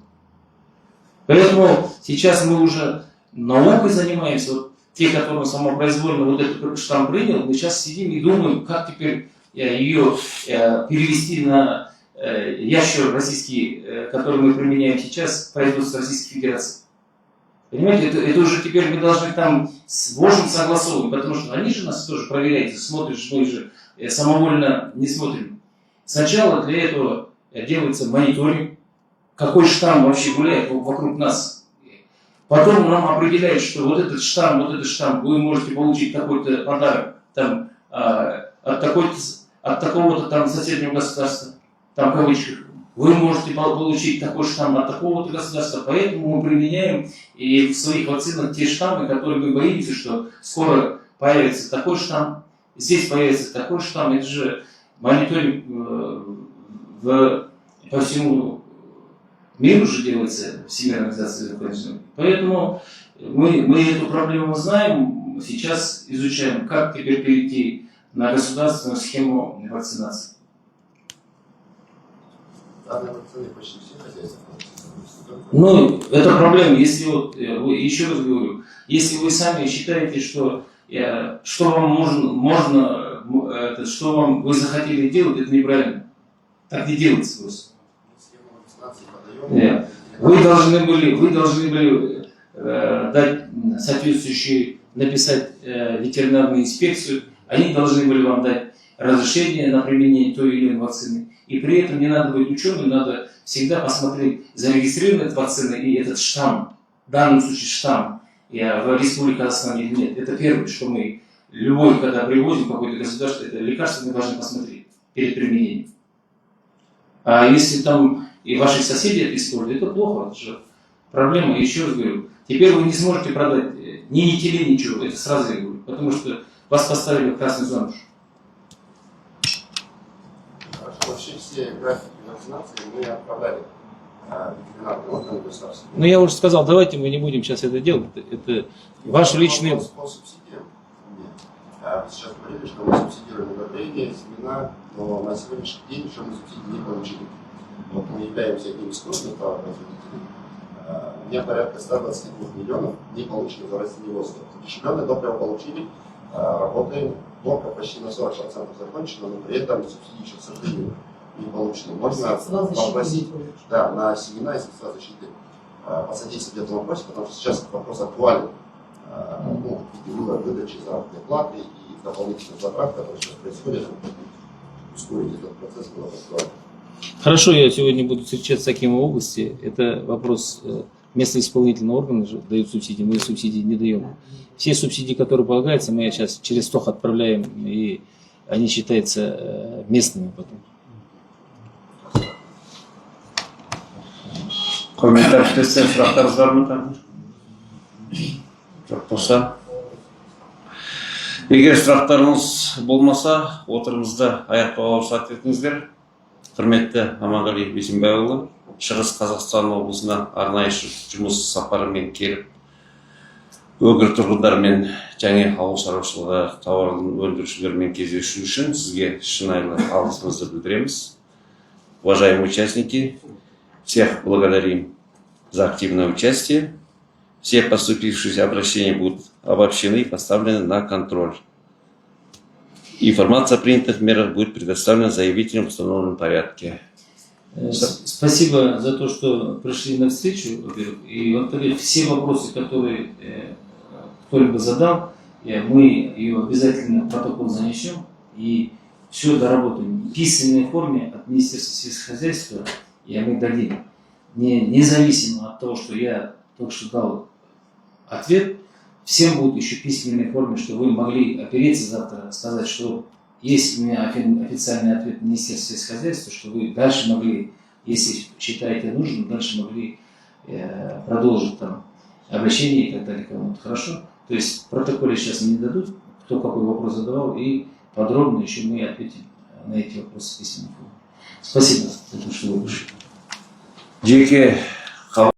[SPEAKER 2] Поэтому сейчас мы уже наукой занимаемся. Вот те, которые самопроизвольно вот этот штамм принял, мы сейчас сидим и думаем, как теперь ее перевести на ящер российский, который мы применяем сейчас, производство Российской Федерации. Понимаете, это уже теперь мы должны там с ВОЖем согласовывать, потому что они же нас тоже проверяют, смотрят, что мы же самовольно не смотрим. Сначала для этого делается мониторинг, какой штамм вообще гуляет вокруг нас. Потом нам определяют, что вот этот штамм, вы можете получить такой-то подарок там, от такого-то там соседнего государства, там в кавычках. Вы можете получить такой штамм от такого-то государства, поэтому мы применяем и в своих вакцинах те штаммы, которые мы боимся, что скоро появится такой штамм, здесь появится такой штамм. Это же мониторинг по всему миру же делается, Всемирная организация здравоохранения. Поэтому мы эту проблему знаем, сейчас изучаем, как теперь перейти на государственную схему вакцинации. Ну, это проблема. Если вот, еще раз говорю, если вы сами считаете, что вам можно, что вам вы захотели делать, это неправильно. Так не делается просто. Вы должны были дать соответствующий, написать ветеринарную инспекцию, они должны были вам дать разрешение на применение той или иной вакцины. И при этом не надо быть ученым, надо всегда посмотреть, зарегистрирована эта вакцина и этот штамм, в данном случае штамм, в Республике Казахстан или нет. Это первое, что мы, когда привозим какое-то государство, это лекарство мы должны посмотреть перед применением. А если там и ваши соседи это используют, это плохо, это же проблема. Еще раз говорю, теперь вы не сможете продать ни теле, ничего, это сразу я говорю, потому что вас поставили в красную зону.
[SPEAKER 5] Вообще все графики вакцинации мы отправляли ветеринарные органы государства.
[SPEAKER 2] Ну я уже сказал, давайте мы не будем сейчас это делать. Это ваш личный...
[SPEAKER 5] По субсидиям. Вы сейчас говорили, что мы субсидируем удобрения, семена, но на сегодняшний день еще мы субсидии не получили. Вот мы являемся одним из крупных товаропроизводителей. У меня порядка 122 миллионов не получено за растениеводство. Защищенное топливо получили, работаем. Блока почти на 40% закончено, но при этом субсидии еще, к сожалению, не получено. Можно попросить на семена и средства защиты посодействовать этому вопросу, потому что сейчас этот вопрос актуален. Выдачи заработной платы и дополнительных затрат, которые сейчас происходят, ускорить этот процесс было актуально.
[SPEAKER 2] Хорошо, я сегодня буду встречаться с таким в области. Это вопрос местные исполнительные органы дают субсидии, мы субсидии не даем. Все субсидии, которые полагаются, мы сейчас через ТОХ отправляем, и они считаются местными потом.
[SPEAKER 1] Комментарий тестен сұрақтарыңыз бар ма тағы? Жоқ болса. Егер сұрақтарыңыз болмаса, отырымызды аяқтауға рұқсат етіңіздер. Құрметті Аманғали Бейсенбайұлы, Шығыс Қазақстан облысына арнайы жұмыс сапарымен келіп, өңір тұрғындарымен және ауыл шаруашылығы тауарын өндірушілермен кездесу үшін сізге шынайы алғысымызды білдіреміз. Уважаемые участники, всех благодарим за активное участие. Все поступившиеся обращения будут обобщены и поставлены на контроль. Информация о принятых мерах будет предоставлена заявителям в установленном порядке.
[SPEAKER 2] Спасибо за то, что пришли на встречу. И, во-вторых, все вопросы, которые кто-либо задал, мы ее обязательно в протокол занесем и все доработаем. В письменной форме от Министерства сельского хозяйства мы дадим. Независимо от того, что я только что дал ответ, всем будет еще в письменной форме, что вы могли опереться завтра, сказать, что есть у меня официальный ответ Министерства сельскохозяйства, что вы дальше могли, если считаете нужным, дальше могли продолжить там обращение и так далее кому-то. Хорошо? То есть в протоколе сейчас мне не дадут, кто какой вопрос задавал, и подробно еще мы ответим на эти вопросы в письменной форме. Спасибо за то, что вы вышли.
[SPEAKER 1] Жеке